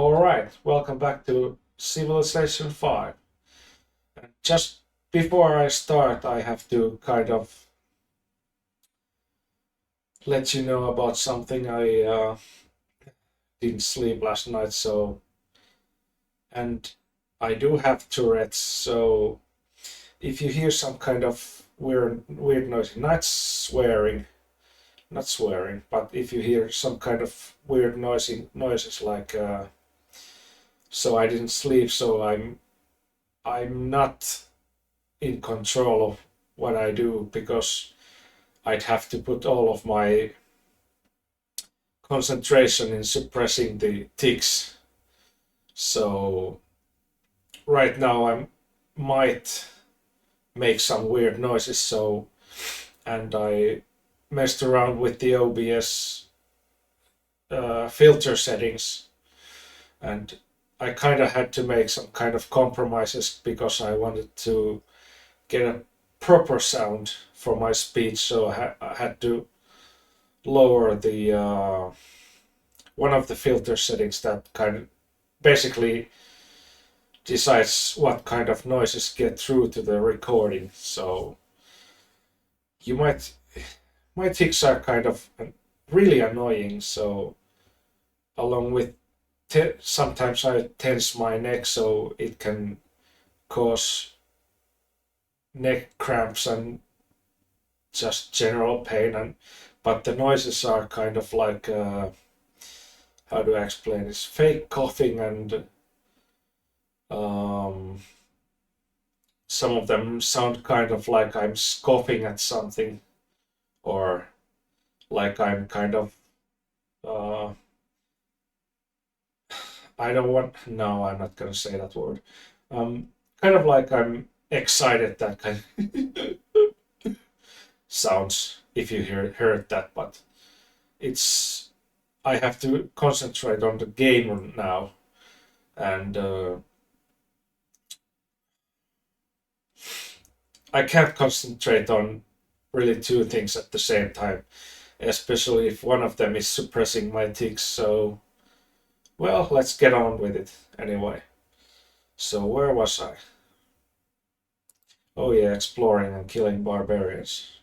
All right, welcome back to Civilization 5. And just before I start, I have to kind of let you know about something. I didn't sleep last night, and I do have Tourette's, so if you hear some kind of weird noise, not swearing, but if you hear some kind of weird noises like so I didn't sleep, so I'm not in control of what I do because I'd have to put all of my concentration in suppressing the ticks. So right now I might make some weird noises. And I messed around with the OBS filter settings, and I kind of had to make some kind of compromises because I wanted to get a proper sound for my speech. So I had to lower the one of the filter settings that kind of basically decides what kind of noises get through to the recording. So you might my ticks are kind of really annoying. So along with sometimes I tense my neck, so it can cause neck cramps and just general pain. And but the noises are kind of like how do I explain this? Fake coughing, and um, some of them sound kind of like I'm scoffing at something, or like I'm kind of uh, I don't want. No, I'm not gonna say that word. Kind of like I'm excited. That kind of sounds if you heard that, but it's I have to concentrate on the game now, and I can't concentrate on really two things at the same time, especially if one of them is suppressing my tics. So, well, let's get on with it anyway. So, where was I? Oh, yeah, exploring and killing barbarians.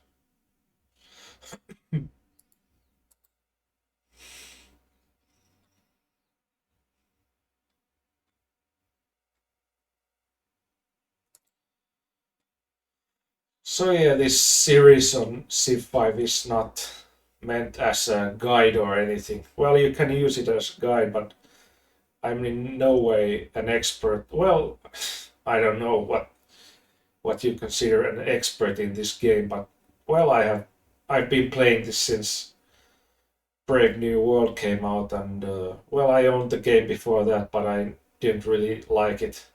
So, yeah, this series on Civ 5 is not meant as a guide or anything. Well, you can use it as a guide, but I'm in no way an expert. Well, I don't know what you consider an expert in this game, but well, I've been playing this since Brave New World came out, and well, I owned the game before that, but I didn't really like it.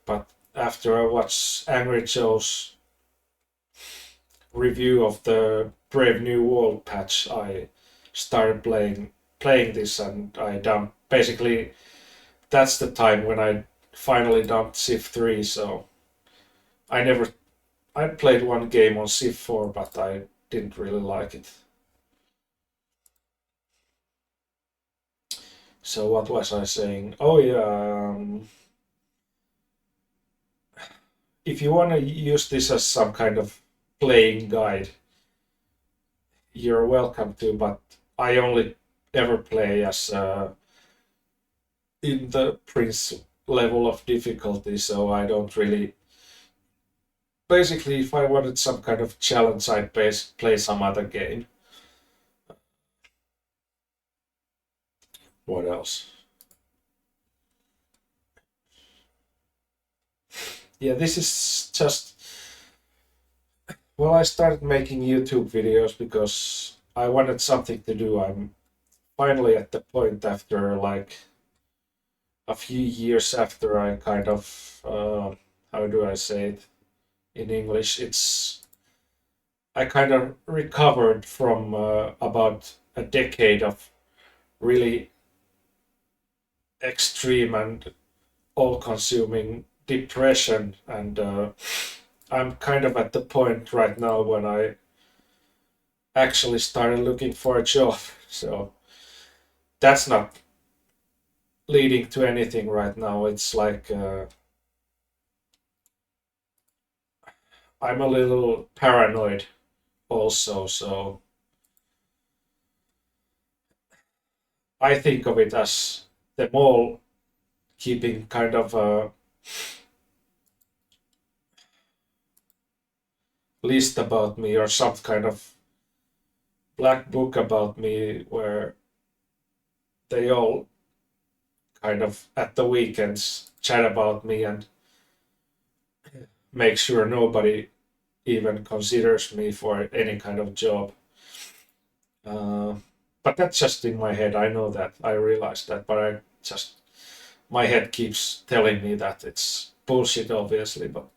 But after I watched Angry Joe's review of the Brave New World patch, I started playing this, and I dumped. Basically, that's the time when I finally dumped Civ 3. So I never I played one game on Civ 4, but I didn't really like it. So what was I saying? Oh yeah, if you want to use this as some kind of playing guide, you're welcome to. But I only ever play as in the Prince level of difficulty, so I don't really. Basically, if I wanted some kind of challenge, I'd play some other game. What else? Yeah, this is just. Well, I started making YouTube videos because I wanted something to do. I'm finally at the point after like a few years after I kind of how do I say it in English? It's I kind of recovered from about a decade of really extreme and all-consuming depression, and I'm kind of at the point right now when I actually started looking for a job. So that's not leading to anything right now. It's like I'm a little paranoid also, so I think of it as them all keeping kind of a list about me or some kind of black book about me where they all kind of at the weekends chat about me and make sure nobody even considers me for any kind of job. Uh, but that's just in my head. I know that. I realize that. But I just, my head keeps telling me that it's bullshit, obviously. But,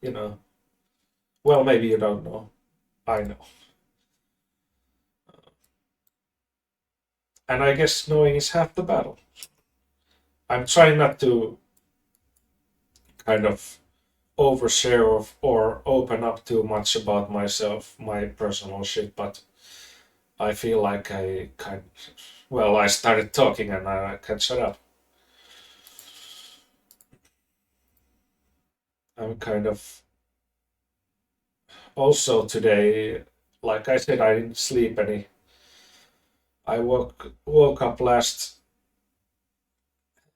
you know, well, maybe you don't know. I know. And I guess knowing is half the battle. I'm trying not to kind of overshare or open up too much about myself, my personal shit, but I feel like well, I started talking and I can't shut up. I'm kind of also today, like I said, I didn't sleep any. I woke up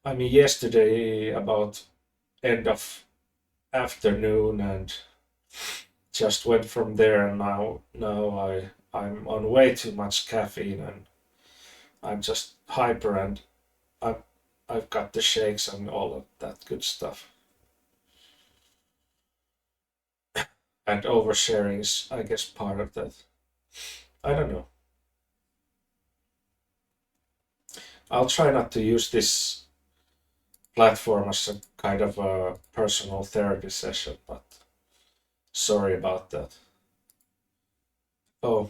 yesterday about end of afternoon and just went from there. And now I'm on way too much caffeine and I'm just hyper and I've I've got the shakes and all of that good stuff. And oversharing is, I guess, part of that. I don't know. I'll try not to use this platform as a kind of a personal therapy session, but sorry about that. Oh,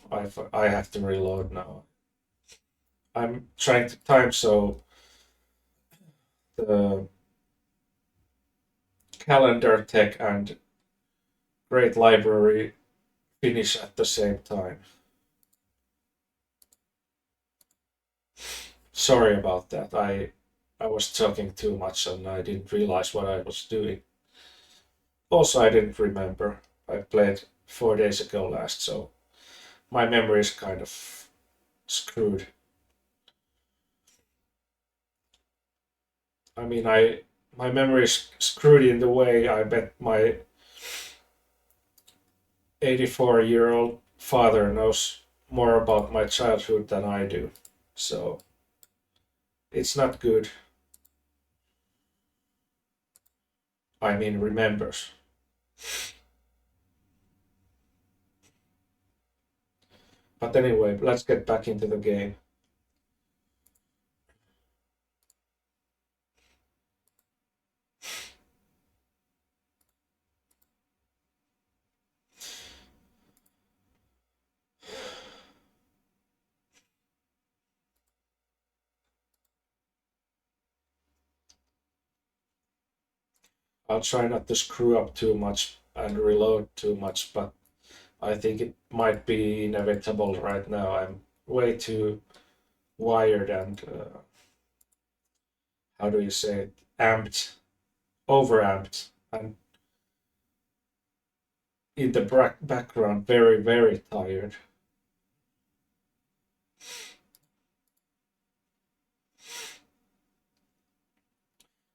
I have to reload now. I'm trying to time so the calendar tech and great library finish at the same time. Sorry about that. I was talking too much and I didn't realize what I was doing. Also, I didn't remember. I played 4 days ago last, so my memory is kind of screwed. I mean, I my memory is screwed in the way I bet my 84-year-old father knows more about my childhood than I do. So it's not good. I mean, remembers. But anyway, let's get back into the game. I'll try not to screw up too much and reload too much, but I think it might be inevitable right now. I'm way too wired and how do you say it? Amped, overamped, and in the background, very, very tired.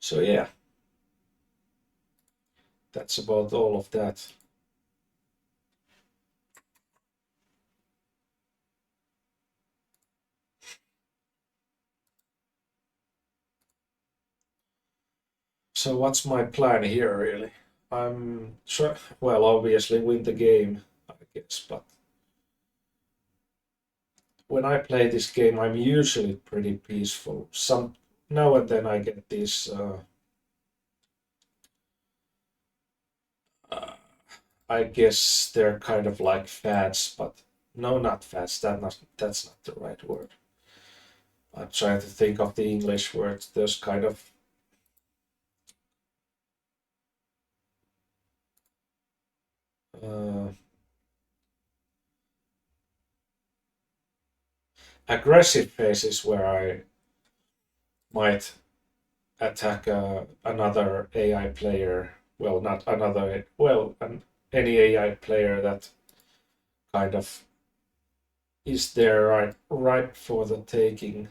So, yeah, that's about all of that. So, what's my plan here, really? Well, obviously, win the game, I guess, but when I play this game, I'm usually pretty peaceful. Some Now and then I get these. Uh, I guess they're kind of like fads, but no, not fads. That's not the right word. I'm trying to think of the English words. There's kind of uh, aggressive phases where I might attack another AI player. Well, not another. Well, any AI player that kind of is there right for the taking,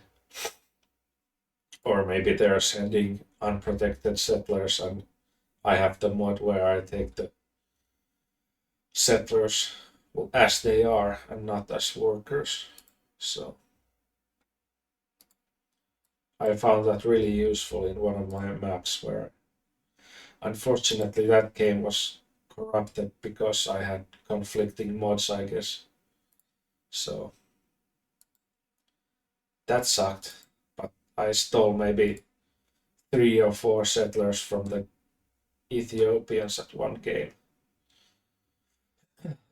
or maybe they're sending unprotected settlers, and I have the mod where I take the settlers as they are and not as workers. So I found that really useful in one of my maps where unfortunately that game was corrupted because I had conflicting mods, I guess. So that sucked. But I stole maybe 3 or 4 settlers from the Ethiopians at one game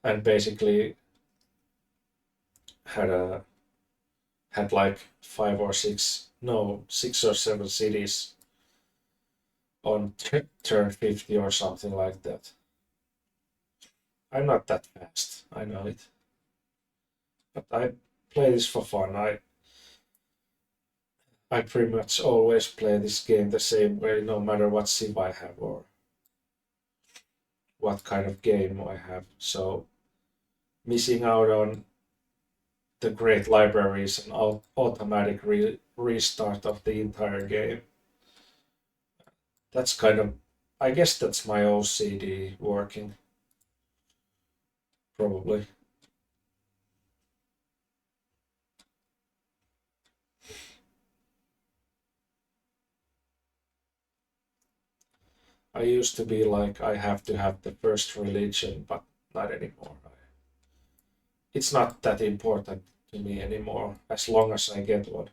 and basically had a had like 5 or 6, no, 6 or 7 cities on turn 50 or something like that. I'm not that fast, I know it, but I play this for fun. I pretty much always play this game the same way, no matter what sim I have or what kind of game I have. So missing out on the great libraries and automatic restart of the entire game. That's kind of, I guess that's my OCD working, probably. I used to be like, I have to have the first religion, but not anymore. It's not that important to me anymore, as long as I get one.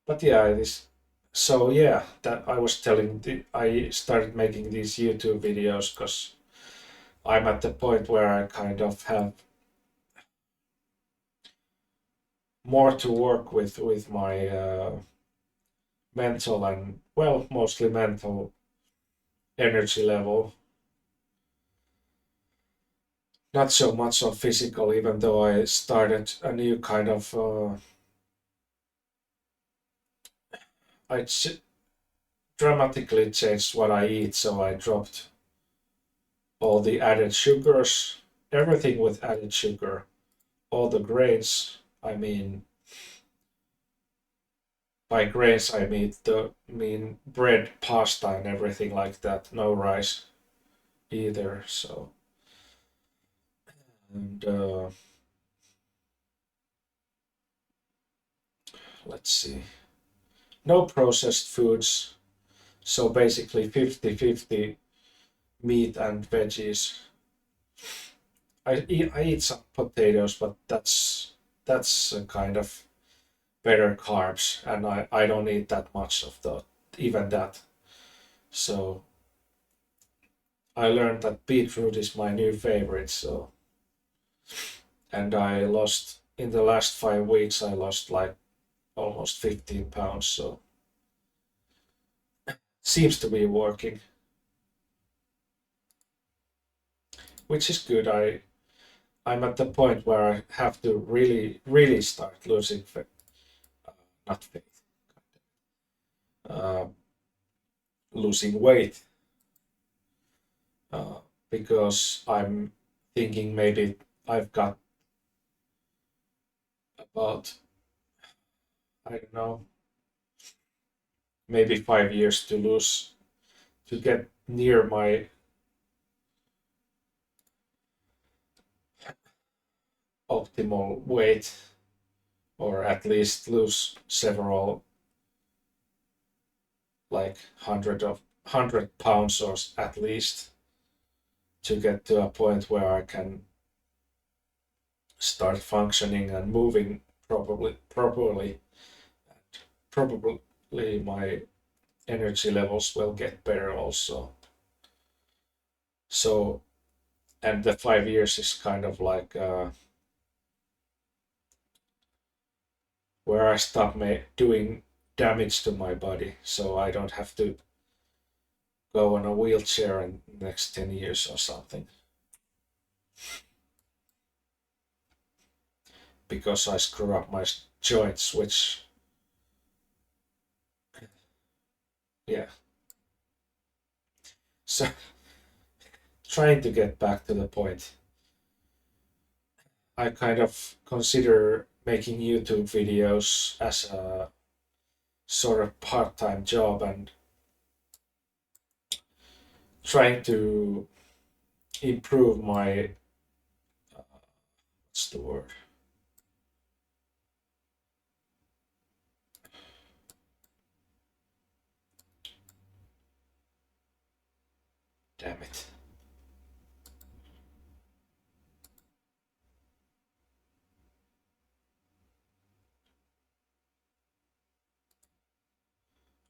But yeah, it is. So yeah, that I was I started making these YouTube videos because I'm at the point where I kind of have more to work with my mental and, well, mostly mental energy level. Not so much on physical, even though I started a new kind of I dramatically changed what I eat, so I dropped all the added sugars, everything with added sugar, all the grains. I mean, by grains I mean bread, pasta, and everything like that. No rice either. So and let's see, no processed foods. So basically 50-50 meat and veggies. I eat some potatoes, but that's a kind of better carbs, and I don't eat that much of the even that. So I learned that beetroot is my new favorite. So and I lost in the last 5 weeks. I lost like almost 15 pounds. So seems to be working, which is good. I'm at the point where I have to really start losing not faith, uh, losing weight, uh, because I'm thinking maybe I've got about, I don't know, maybe 5 years to lose to get near my optimal weight, or at least lose several, like 100 pounds, or at least to get to a point where I can start functioning and moving properly. Probably my energy levels will get better also. So, and the 5 years is kind of like where I stop doing damage to my body, so I don't have to go on a wheelchair in the next 10 years or something, because I screw up my joints, which, yeah. So, trying to get back to the point, I kind of consider making YouTube videos as a sort of part-time job, and trying to improve my, what's the word? Damn it.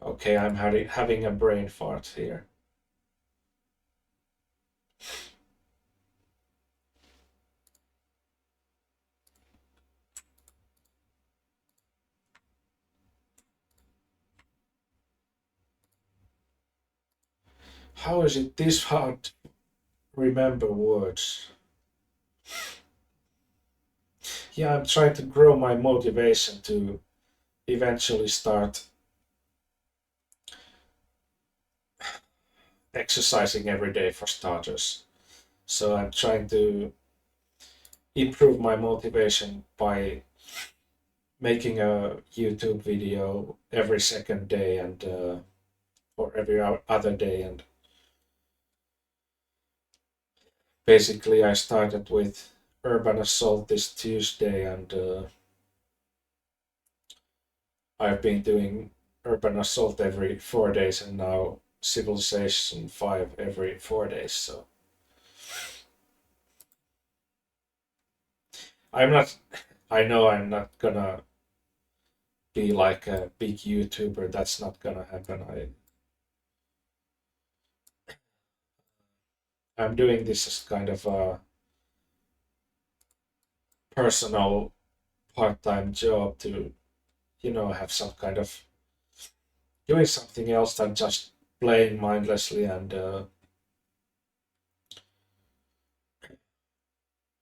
Okay, I'm having a brain fart here. How is it this hard to remember words? Yeah, I'm trying to grow my motivation to eventually start exercising every day, for starters. So I'm trying to improve my motivation by making a YouTube video every second day, and or every other day. And basically, I started with Urban Assault this Tuesday, and I've been doing Urban Assault every 4 days, and now Civilization 5 every 4 days. So I'm not, I know I'm not gonna be like a big YouTuber. That's not gonna happen. I'm doing this as kind of a personal part-time job to, have some kind of doing something else than just playing mindlessly and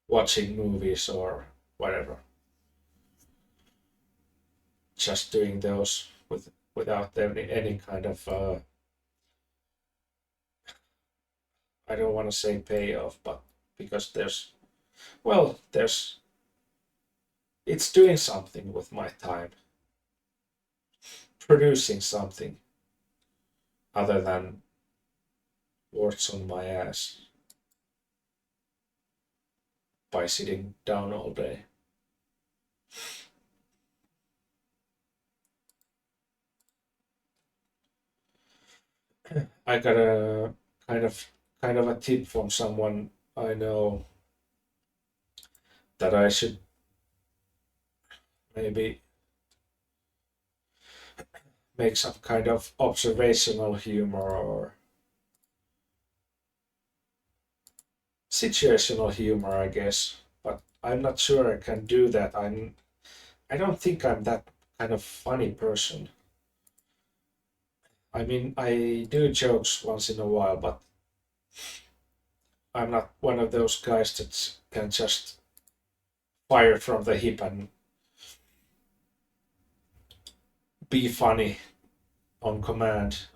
watching movies or whatever. Just doing those without any kind of I don't want to say payoff, but because there's it's doing something with my time, producing something other than words on my ass by sitting down all day. I got a kind of a tip from someone I know that I should maybe make some kind of observational humor or situational humor, I guess. But I'm not sure I can do that. I don't think I'm that kind of funny person. I mean, I do jokes once in a while, but I'm not one of those guys that can just fire from the hip and be funny on command.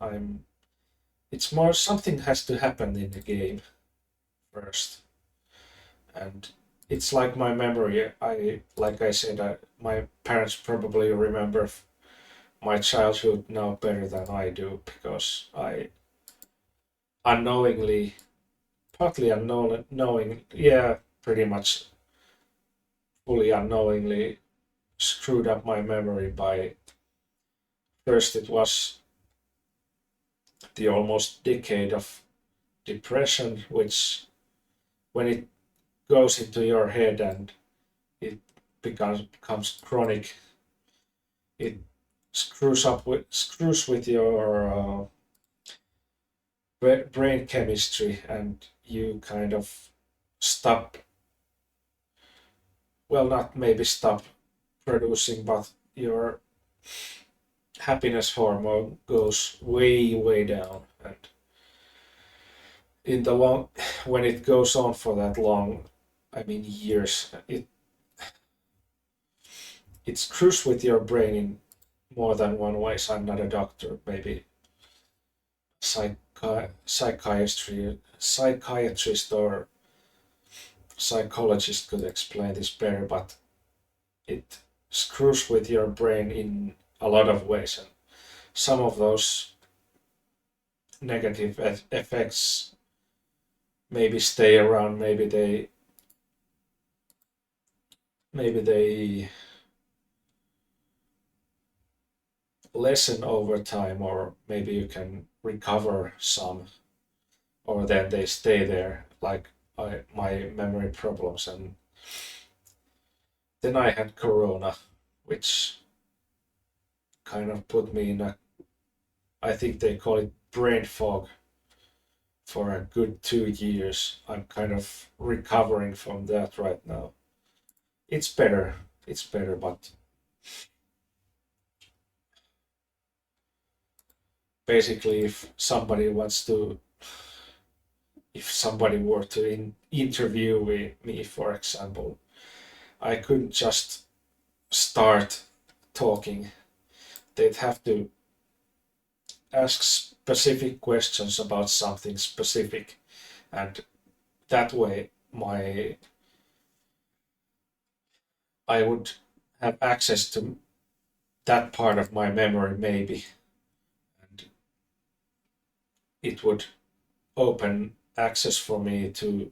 It's more something has to happen in the game first. And it's like my memory. Like I said, my parents probably remember my childhood now better than I do, because I unknowingly, partly knowing, yeah, pretty much fully unknowingly screwed up my memory by, first it was the almost decade of depression, which when it goes into your head and it becomes chronic, it screws with your brain chemistry, and you kind of stop, well, not maybe stop producing, but your happiness hormone goes way down, and in the long when it goes on for that long, I mean years, it screws with your brain in more than one ways. I'm not a doctor. Maybe psychiatrist or psychologist could explain this better, but it screws with your brain in a lot of ways, and some of those negative effects maybe stay around. Maybe they lessen over time, or maybe you can recover some, or then they stay there, like my memory problems. And then I had corona, which kind of put me in a, I think they call it brain fog, for a good 2 years. I'm kind of recovering from that right now. It's better. It's better, but basically, if somebody were to interview me, for example, I couldn't just start talking. They'd have to ask specific questions about something specific, and that way my I would have access to that part of my memory maybe, and it would open access for me to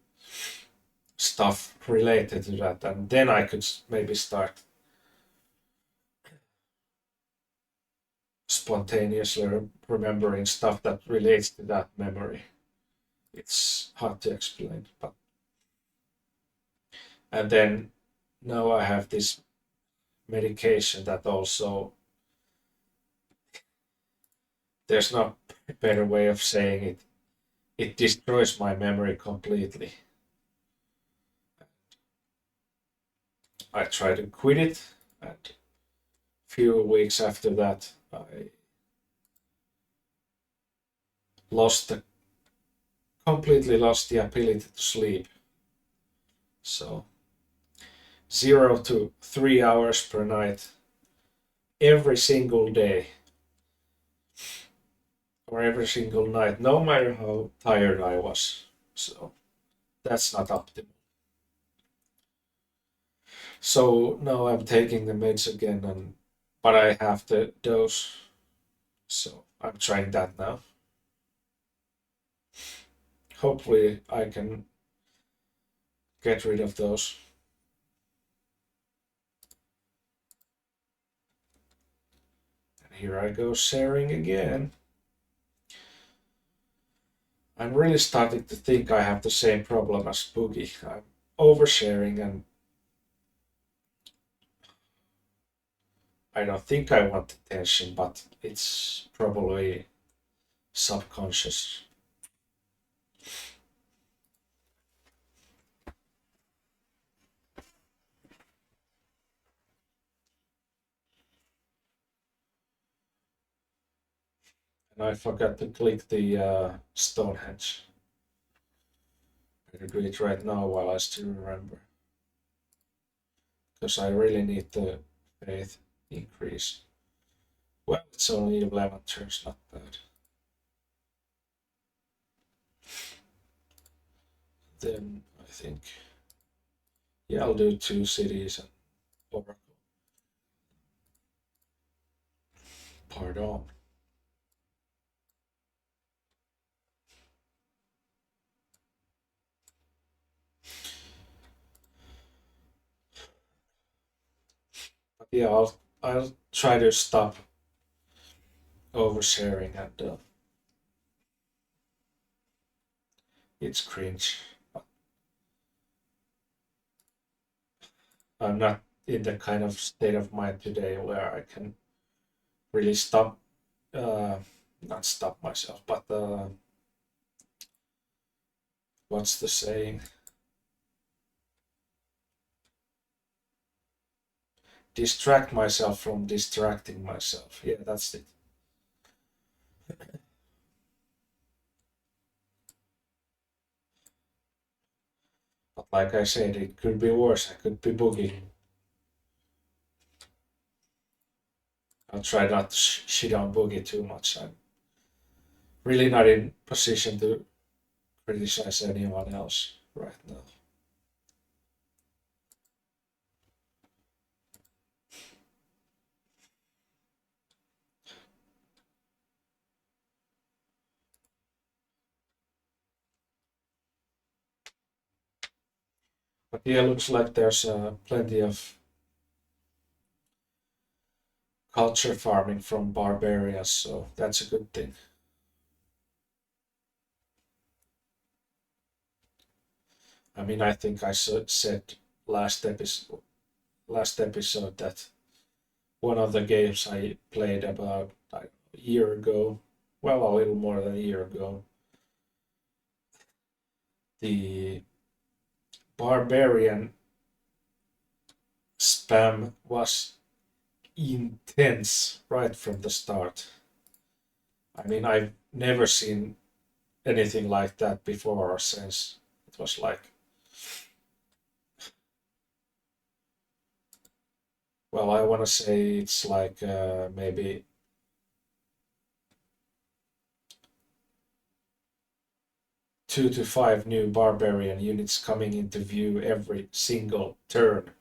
stuff related to that, and then I could maybe start spontaneously remembering stuff that relates to that memory. It's hard to explain, but and then now I have this medication that also, there's no better way of saying it. It destroys my memory completely. I tried to quit it, and a few weeks after that, I lost the completely lost the ability to sleep. So 0 to 3 hours per night, every single day or every single night, no matter how tired I was. So that's not optimal. So now I'm taking the meds again, and but I have the dose, so I'm trying that now. Hopefully, I can get rid of those. And here I go sharing again. I'm really starting to think I have the same problem as Boogie. I'm oversharing, and I don't think I want attention, but it's probably subconscious. And I forgot to click the Stonehenge. Better do it right now while I still remember, because I really need the faith increase. Well, it's only 11 turns, not bad. Then I think, yeah, I'll do 2 cities and Oracle. Pardon. But yeah, I'll try to stop oversharing, and it's cringe. I'm not in the kind of state of mind today where I can really stop, uh, not stop myself, but what's the saying? Distract myself from distracting myself. Yeah, that's it. But like I said, it could be worse. I could be boogie. I'll try not to shit on boogie too much. I'm really not in position to criticize anyone else right now. But yeah, looks like there's plenty of culture farming from barbarians, so that's a good thing. I mean, I think I said last episode, last episode that one of the games I played about a year ago, well, a little more than a year ago, the barbarian spam was intense right from the start. I mean, I've never seen anything like that before or since. It was like, well, I want to say it's like maybe 2 to 5 new barbarian units coming into view every single turn.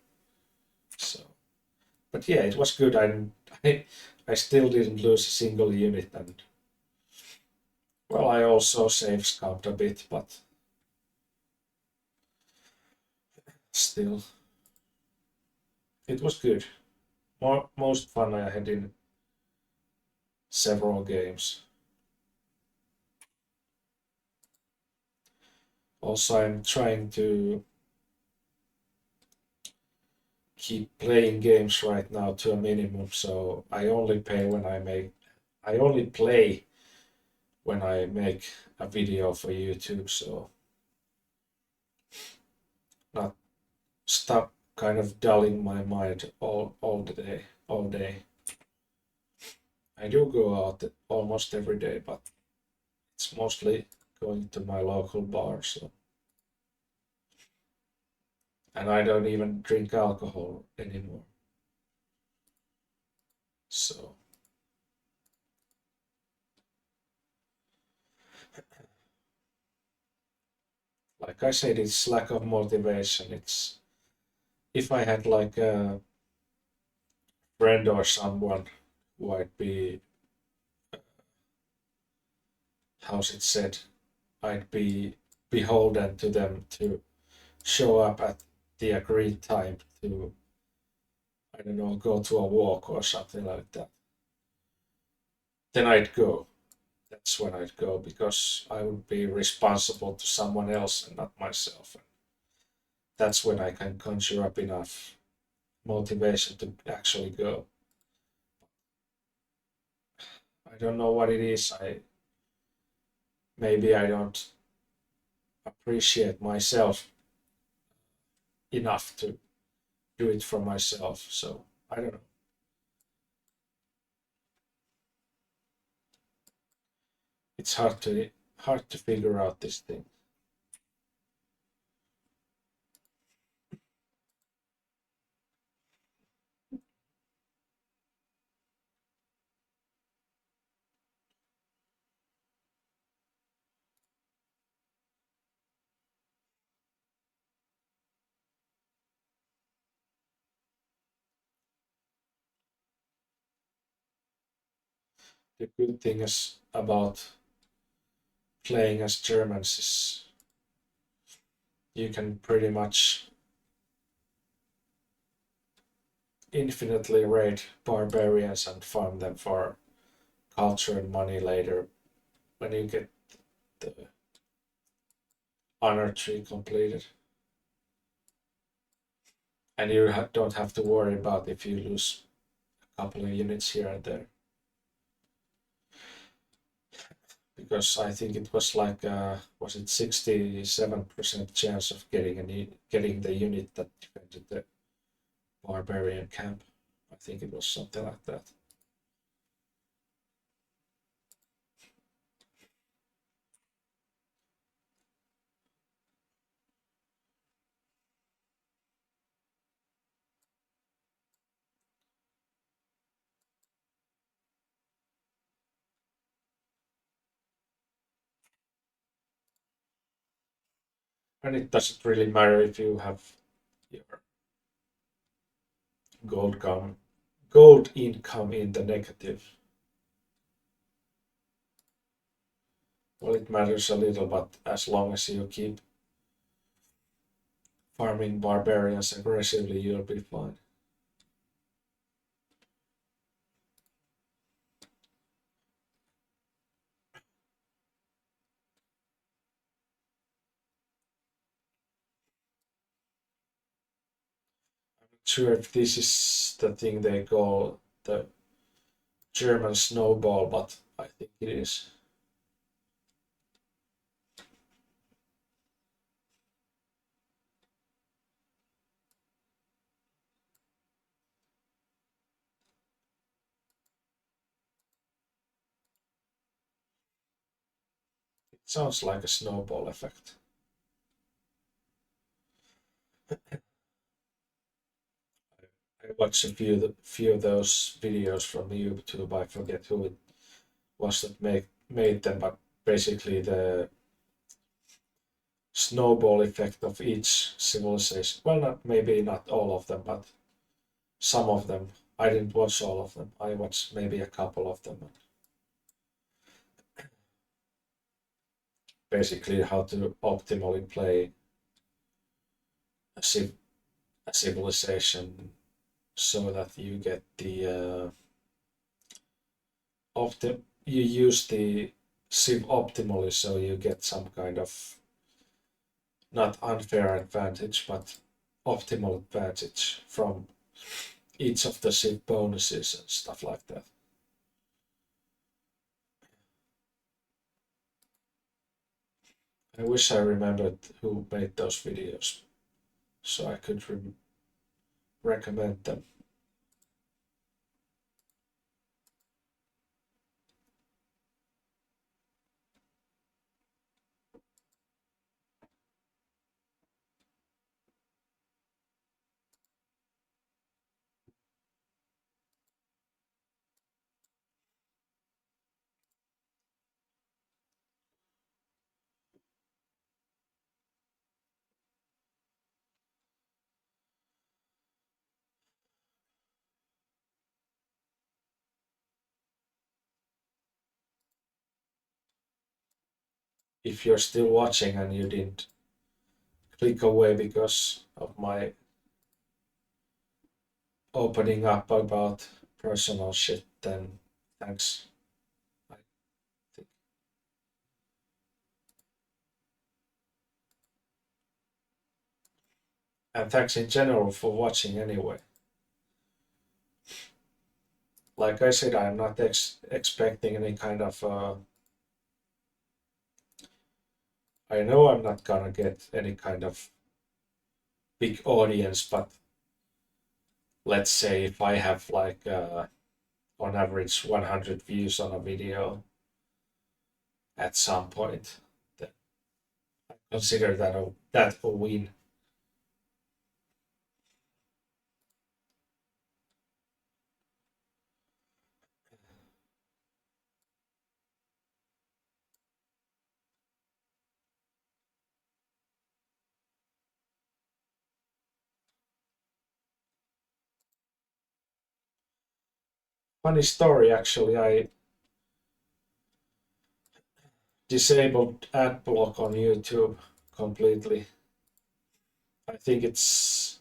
So, but yeah, it was good. I still didn't lose a single unit, and well, I also save scout a bit, but still, it was good. Most fun I had in several games. Also, I'm trying to keep playing games right now to a minimum, so I only play when I make a video for YouTube, so not stop kind of dulling my mind all the day, all day. I do go out almost every day, but it's mostly going to my local bar, so and I don't even drink alcohol anymore. So, like I said, it's lack of motivation. It's if I had like a friend or someone who I'd be, how's it said, I'd be beholden to them to show up at the agreed time to, I don't know, go to a walk or something like that. Then I'd go. That's when I'd go because I would be responsible to someone else and not myself. That's when I can conjure up enough motivation to actually go. I don't know what it is. Maybe I don't appreciate myself enough to do it for myself. So I don't know. It's hard to figure out this thing. The good thing is about playing as Germans is you can pretty much infinitely raid barbarians and farm them for culture and money later when you get the honor tree completed. And you don't have to worry about if you lose a couple of units here and there. Because I think it was like was it 67% chance of getting the unit that defended the barbarian camp. I think it was something like that. And it doesn't really matter if you have your gold income in the negative. Well, it matters a little, but as long as you keep farming barbarians aggressively, you'll be fine. I'm not sure if this is the thing they call the German snowball, but I think it is. It sounds like a snowball effect. I watched a few of those videos from YouTube. I forget who it was that made them, but basically the snowball effect of each civilization. Well, not maybe not all of them, but some of them. I didn't watch all of them. I watched maybe a couple of them. Basically, how to optimally play a, a civilization so that you get the you use the civ optimally, so you get some kind of not unfair advantage, but optimal advantage from each of the civ bonuses and stuff like that. I wish I remembered who made those videos so I could recommend them. If you're still watching and you didn't click away because of my opening up about personal shit, then thanks. I think. And thanks in general for watching anyway. Like I said, I'm not expecting any kind of. I know I'm not gonna get any kind of big audience, but let's say if I have like on average 100 views on a video at some point, then I consider that a win. Funny story, actually. I disabled ad block on YouTube completely. I think it's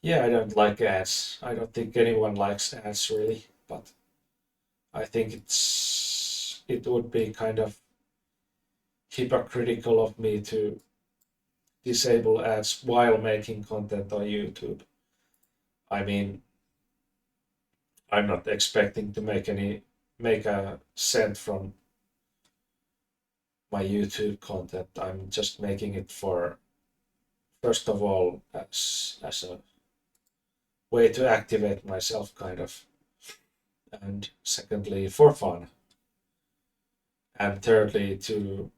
yeah, I don't like ads. I don't think anyone likes ads really, but I think it would be kind of hypocritical of me to disable ads while making content on YouTube. I mean, I'm not expecting to make a cent from my YouTube content. I'm just making it for first of all as a way to activate myself kind of, and secondly for fun, and thirdly to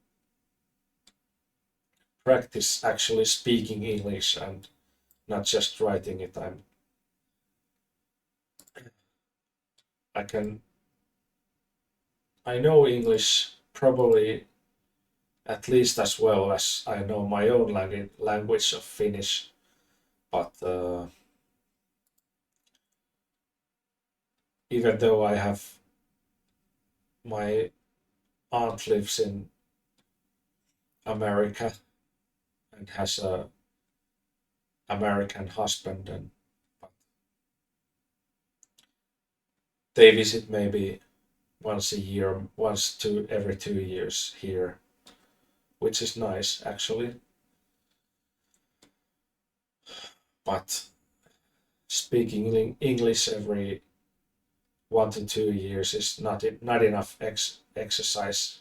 practice actually speaking English and not just writing it. I can I know English probably at least as well as I know my own language of Finnish. But even though I have my aunt lives in America and has a American husband, and they visit maybe once a year, once to every 2 years here, which is nice actually. But speaking English every 1 to 2 years is not enough exercise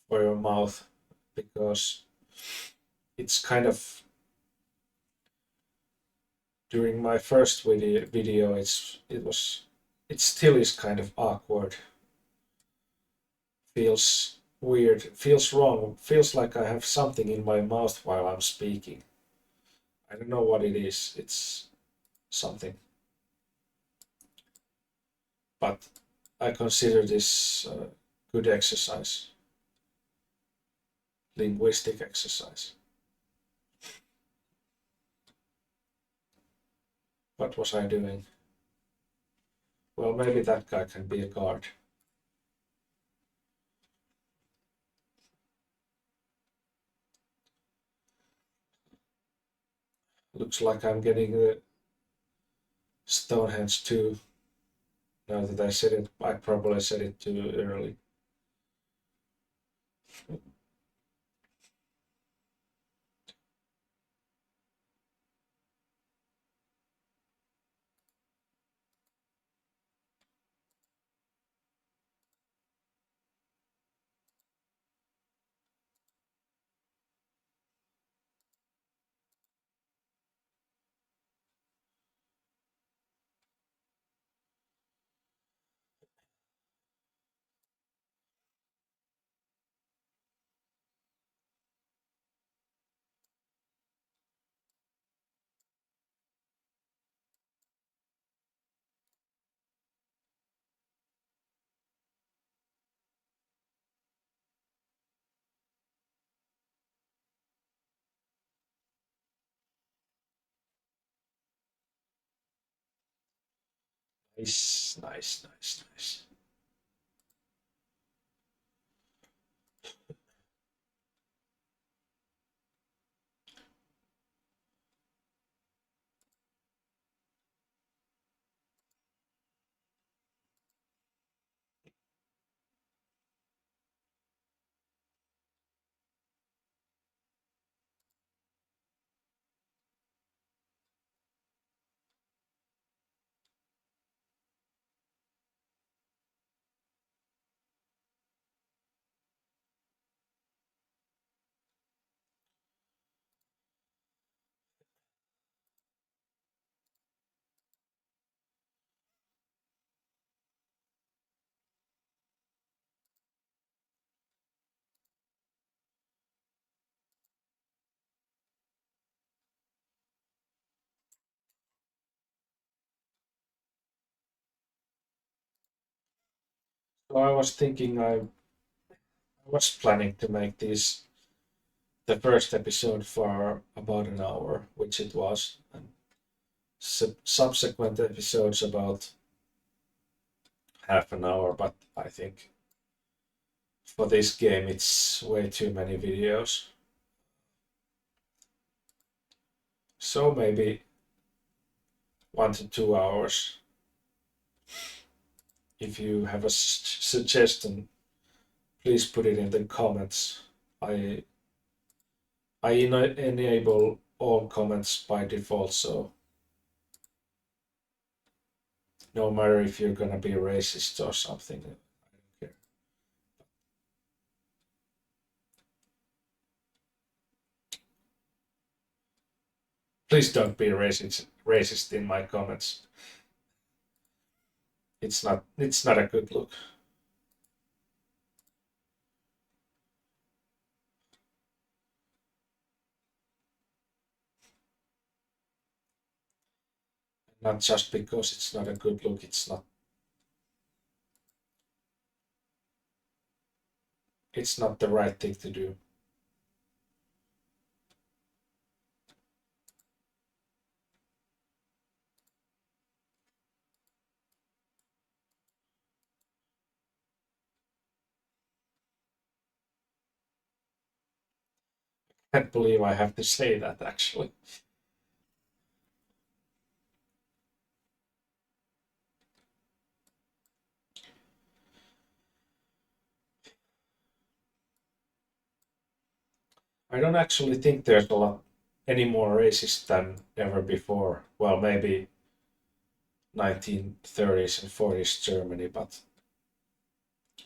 for your mouth, because it's kind of, during my first video it still is kind of awkward, feels weird, feels wrong, feels like I have something in my mouth while I'm speaking. I don't know what it is. It's something, but I consider this good exercise, linguistic exercise. What was I doing? Well, maybe that guy can be a guard. Looks like I'm getting the Stonehenge too. Now that I said it, I probably said it too early. Nice, nice, nice, nice. So I was thinking, I was planning to make this the first episode for about an hour, which it was, and subsequent episodes about half an hour. But I think for this game it's way too many videos. So maybe 1 to 2 hours. If you have a suggestion, please put it in the comments. I enable all comments by default, so no matter if you're gonna be racist or something, I don't care. Please don't be racist in my comments. It's not a good look. Not just because it's not a good look, it's not the right thing to do. Can't believe I have to say that actually. I don't actually think there's a lot any more racist than ever before. Well, maybe 1930s and 40s Germany, but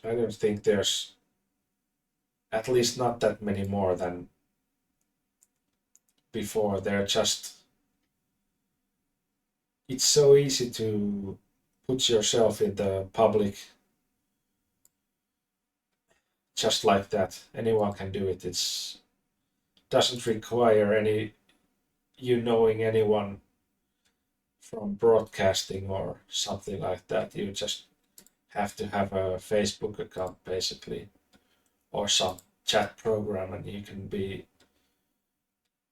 I don't think there's at least not that many more than before. They're just it's so easy to put yourself in the public just like that. Anyone can do it. It's doesn't require any you knowing anyone from broadcasting or something like that. You just have to have a Facebook account basically or some chat program, and you can be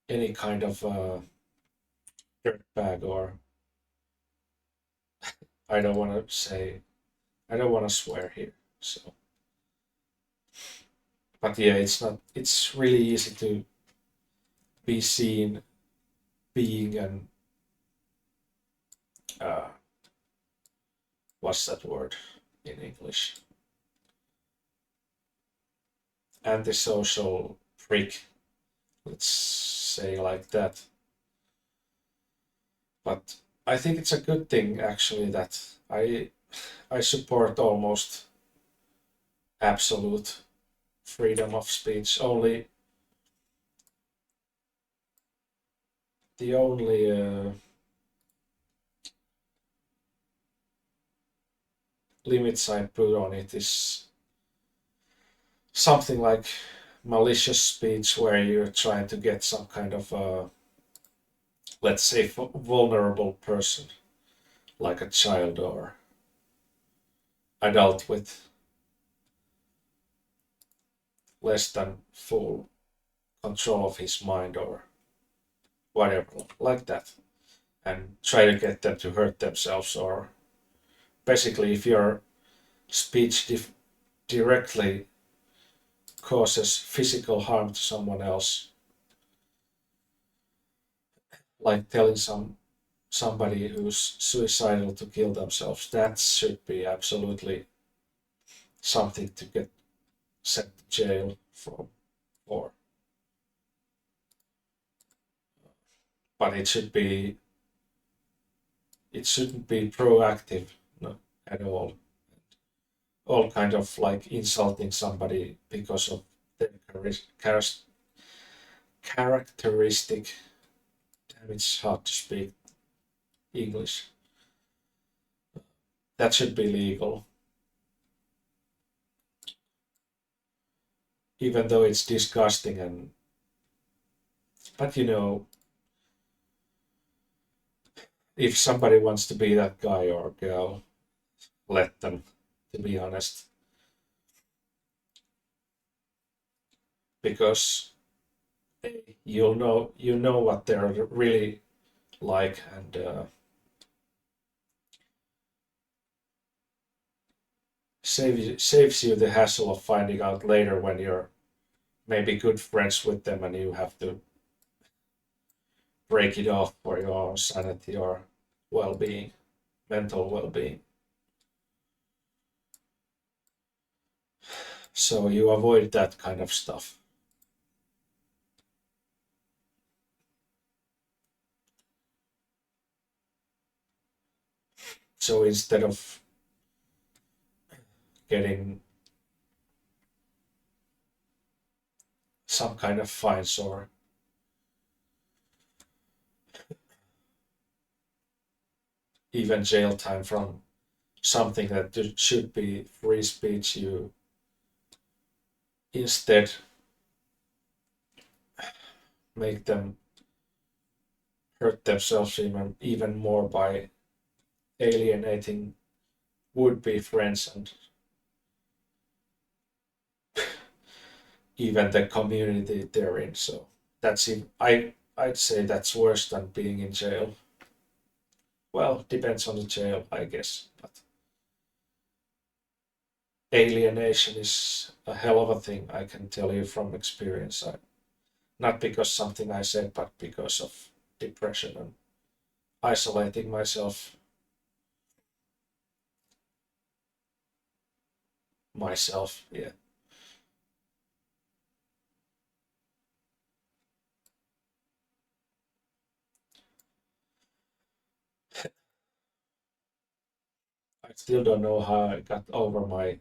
any kind of dirtbag or I don't want to say I don't want to swear here. So, but yeah, it's not. It's really easy to be seen being an uh, what's that word in English? Antisocial freak. Let's say like that. But I think it's a good thing actually that I support almost absolute freedom of speech. Only the only limits I put on it is something like malicious speech where you're trying to get some kind of let's say vulnerable person like a child or adult with less than full control of his mind or whatever like that and try to get them to hurt themselves or basically if your speech directly causes physical harm to someone else like telling somebody who's suicidal to kill themselves that should be absolutely something to get sent to jail for but it shouldn't be proactive no, at all kind of like insulting somebody because of their characteristic damn it's hard to speak English that should be legal even though it's disgusting and but if somebody wants to be that guy or girl let them to be honest because you know what they're really like and saves you the hassle of finding out later when you're maybe good friends with them and you have to break it off for your own sanity or well-being mental well-being so you avoid that kind of stuff so instead of getting some kind of fines or even jail time from something that should be free speech, you instead make them hurt themselves even more by alienating would-be friends and even the community they're in. So that's I'd say that's worse than being in jail. Well, depends on the jail, I guess. But alienation is a hell of a thing. I can tell you from experience. Not because something I said, but because of depression and isolating myself. Yeah. I still don't know how I got over my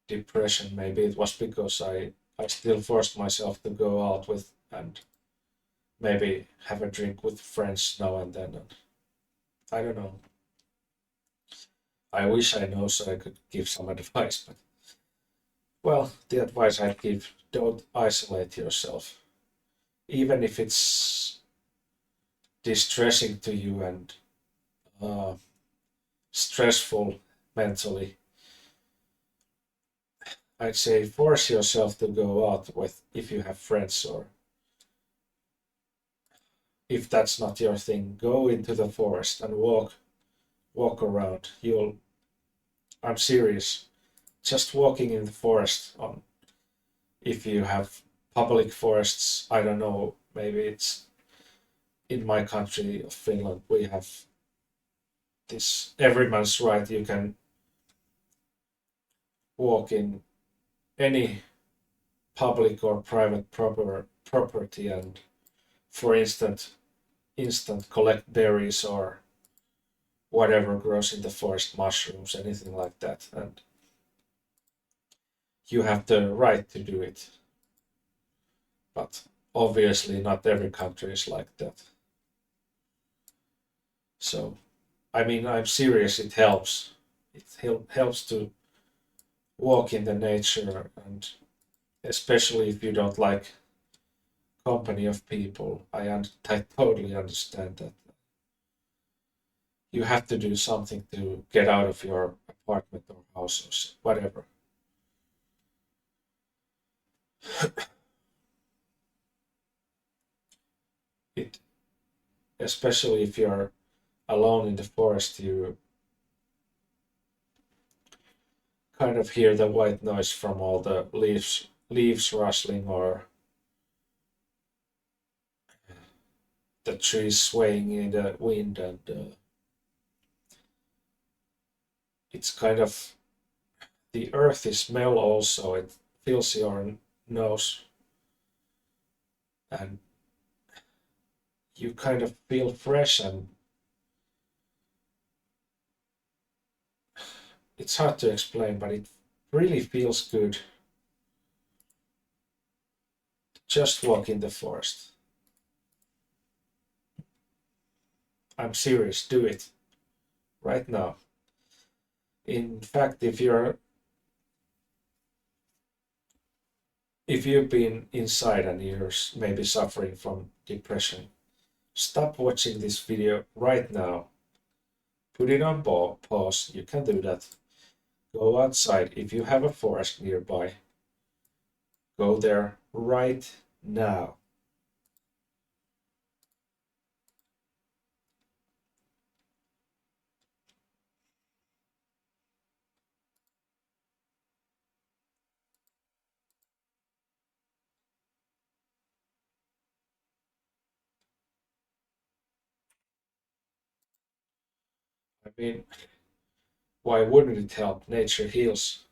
depression. Maybe it was because I still forced myself to go out with and maybe have a drink with friends now and then. And I don't know. I wish I know so I could give some advice, but well, the advice I'd give: don't isolate yourself, even if it's distressing to you and uh, stressful mentally. I'd say force yourself to go out with if you have friends, or if that's not your thing, go into the forest and walk around. I'm serious. Just walking in the forest on if you have public forests, I don't know, maybe it's in my country of Finland, we have this everyman's right. You can walk in any public or private property and, for instance, instant collect berries or whatever grows in the forest, mushrooms, anything like that. And you have the right to do it. But obviously, not every country is like that. So, I mean, I'm serious, it helps. It helps to walk in the nature, and especially if you don't like company of people, I totally understand that. You have to do something to get out of your apartment or house or whatever. It, especially if you're alone in the forest, you kind of hear the white noise from all the leaves rustling or the trees swaying in the wind, and it's kind of the earthy smell also. It fills your nose, and you kind of feel fresh, and it's hard to explain, but it really feels good to just walk in the forest. I'm serious, do it right now. In fact, if you've been inside and you're maybe suffering from depression, stop watching this video right now. Put it on pause. You can do that. Go outside. If you have a forest nearby, go there right now. I mean, why wouldn't it help? Nature heals.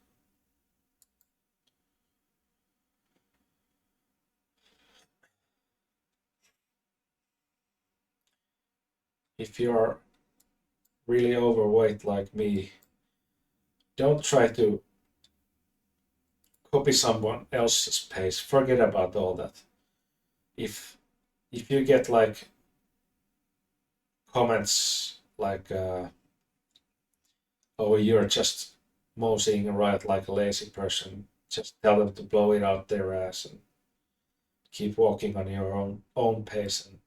If you're really overweight like me, don't try to copy someone else's pace. Forget about all that. If if you get like comments like "Oh, you're just moseying around like a lazy person," just tell them to blow it out their ass and keep walking on your own pace. And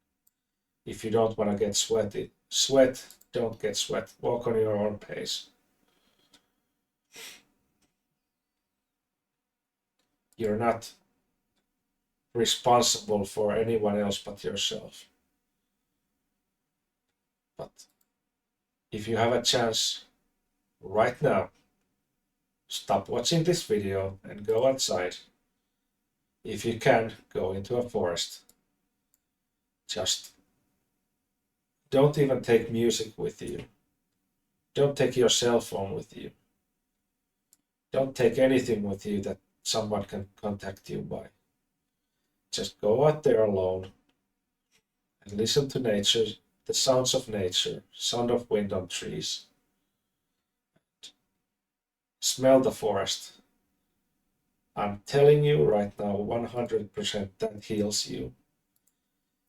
if you don't want to get sweat. Don't get sweat. Walk on your own pace. You're not responsible for anyone else but yourself. But if you have a chance right now, stop watching this video and go outside. If you can, go into a forest. Just don't even take music with you. Don't take your cell phone with you. Don't take anything with you that someone can contact you by. Just go out there alone and listen to nature, the sounds of nature, sound of wind on trees. Smell the forest. I'm telling you right now, 100% that heals you.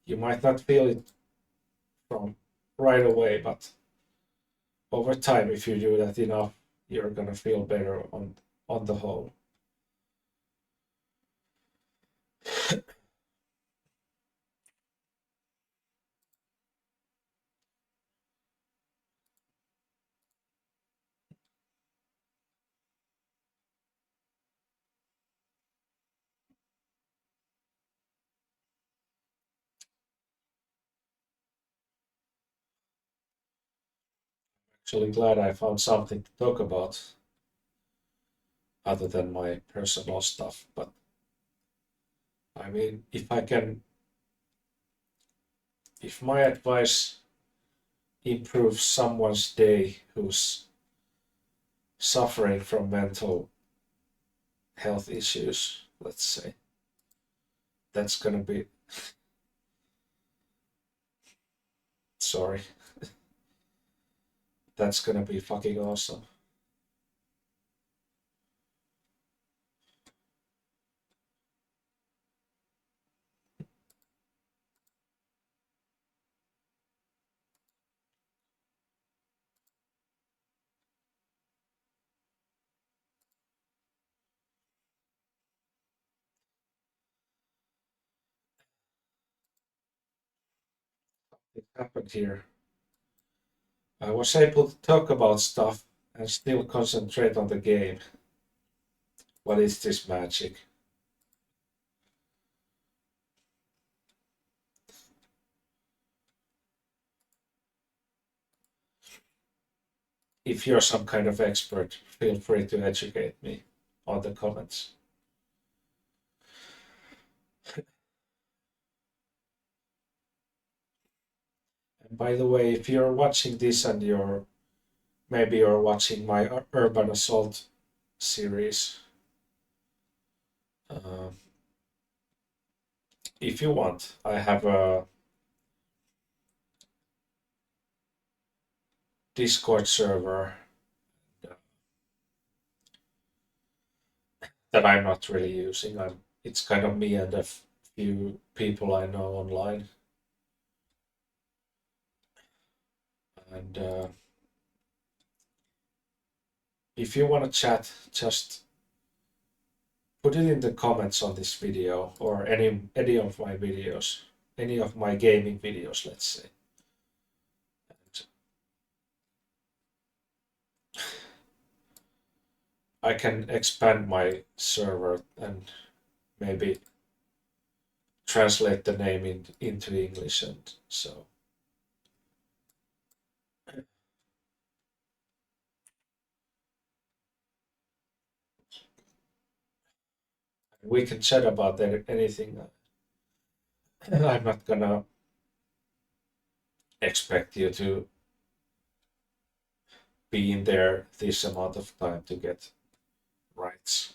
You might not feel it from right away, but over time, if you do that enough, you're gonna feel better on the whole. Actually, glad I found something to talk about other than my personal stuff. But I mean, if my advice improves someone's day who's suffering from mental health issues, let's say, that's gonna be, sorry, that's gonna be fucking awesome. It happened here. I was able to talk about stuff and still concentrate on the game. What is this magic? If you're some kind of expert, feel free to educate me on the comments. And by the way, if you're watching this and maybe you're watching my Urban Assault series, uh, if you want, I have a Discord server that I'm not really using. It's kind of me and a few people I know online, and if you want to chat, just put it in the comments on this video or any of my videos, any of my gaming videos, let's say. And I can expand my server and maybe translate the name into English, and so we can chat about anything. I'm not gonna expect you to be in there this amount of time to get rights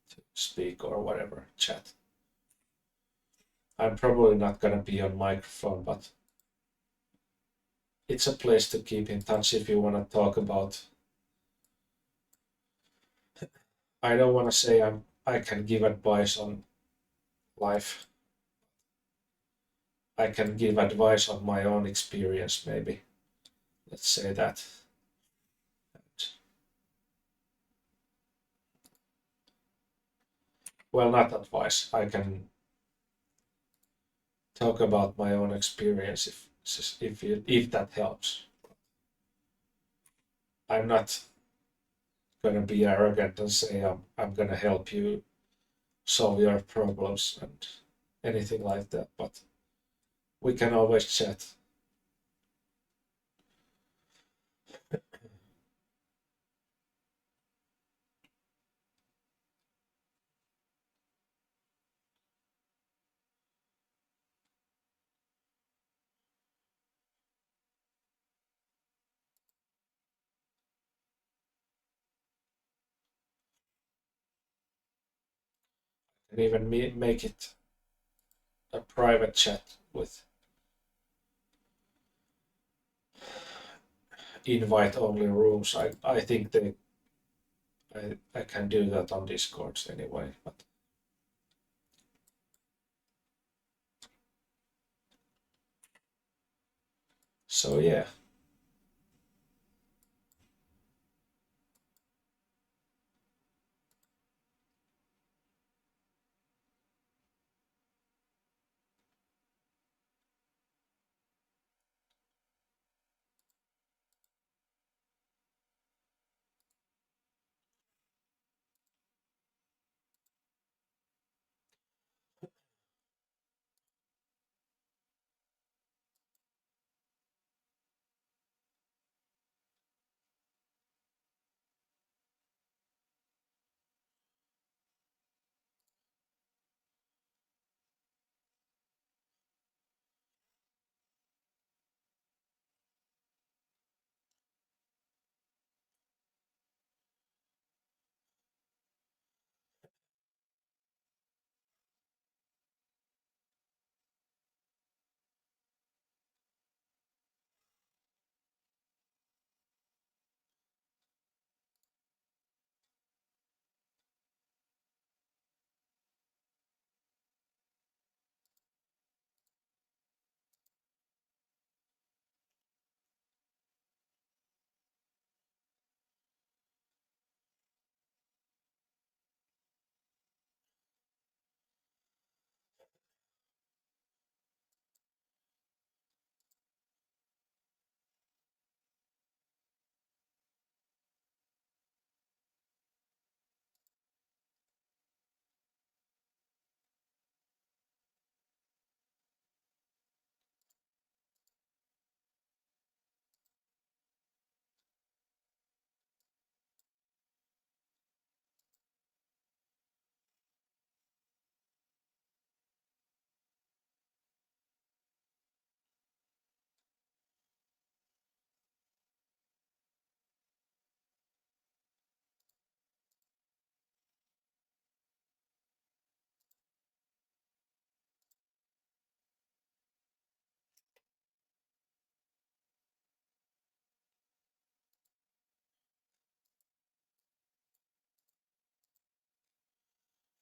to speak or whatever, chat. I'm probably not gonna be on microphone, but it's a place to keep in touch if you want to talk about. I don't want to say I can give advice on life. I can give advice on my own experience, maybe. Let's say that. Well, not advice. I can talk about my own experience if that helps. I'm not gonna be arrogant and say I'm gonna help you solve your problems and anything like that, but we can always chat. and even make it a private chat with invite only rooms. I think I can do that on Discords anyway. But so yeah.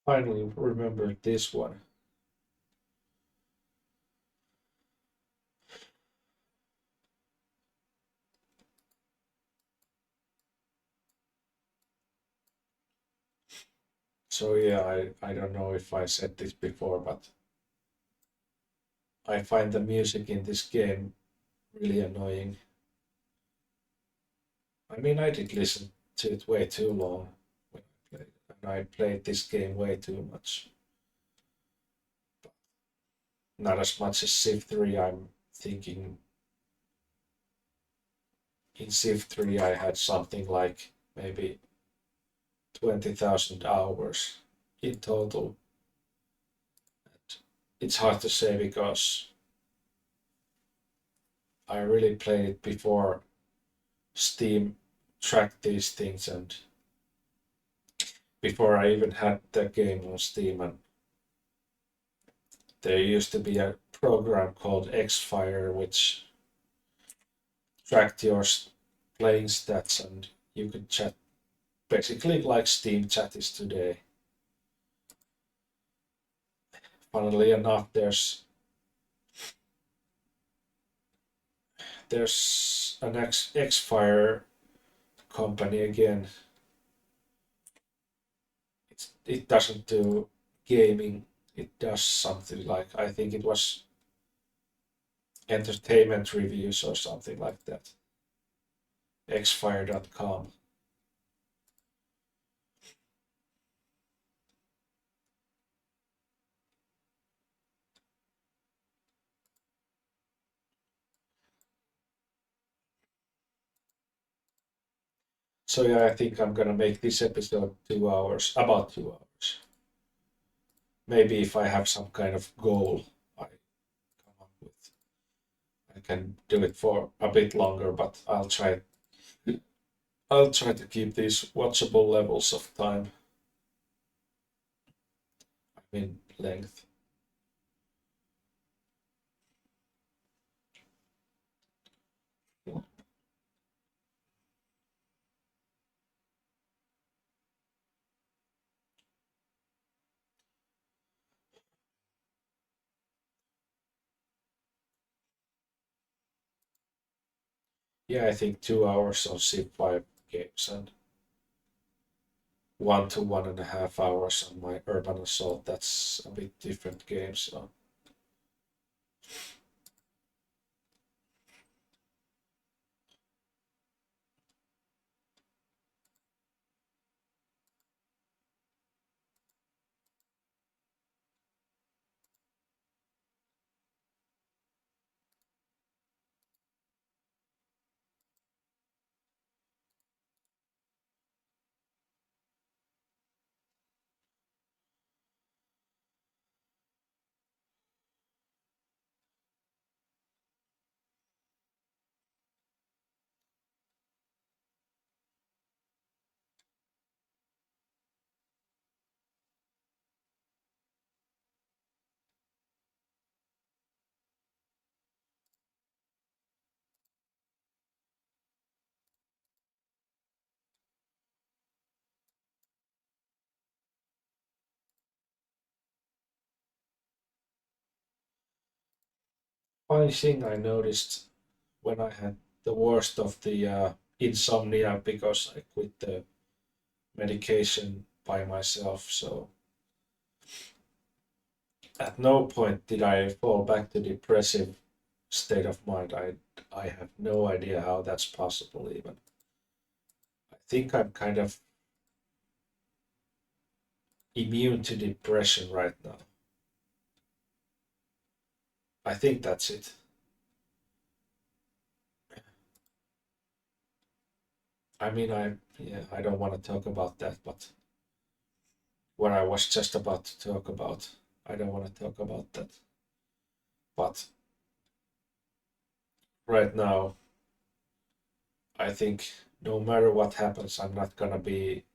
Finally remembered this one. So yeah, I don't know if I said this before, but I find the music in this game really annoying. I mean, I did listen to it way too long when I played, and I played this game way too much. Not as much as Civ 3. I'm thinking in Civ 3 I had something like maybe 20,000 hours in total. It's hard to say because I really played it before Steam tracked these things and before I even had the game on Steam. And there used to be a program called Xfire which tracked your playing stats and you could chat basically like Steam chat is today. Funnily enough, there's an Xfire company again. It doesn't do gaming. It does something like I think it was entertainment reviews or something like that. Xfire.com. So yeah, I think I'm gonna make this episode 2 hours, about 2 hours. Maybe if I have some kind of goal I come up with, I can do it for a bit longer, but I'll try to keep these watchable levels of time. in length. Yeah, I think 2 hours on Zip 5 games and 1 to 1.5 hours on my Urban Assault. That's a bit different game. So funny thing I noticed when I had the worst of the insomnia because I quit the medication by myself. So at no point did I fall back to depressive state of mind. I have no idea how that's possible even. I think I'm kind of immune to depression right now. I think that's it. I mean, I don't want to talk about that, but what I was just about to talk about, I don't want to talk about that. But right now, I think no matter what happens, I'm not gonna be,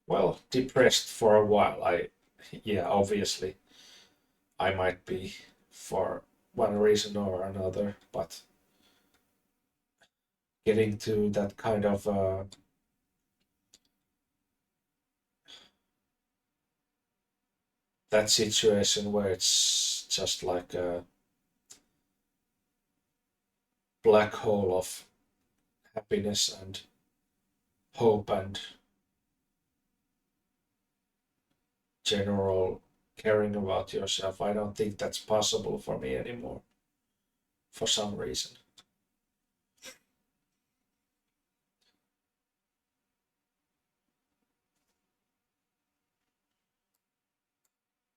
well, depressed for a while. Yeah, obviously, I might be for one reason or another, but getting to that kind of that situation where it's just like a black hole of happiness and hope and general caring about yourself. I don't think that's possible for me anymore for some reason.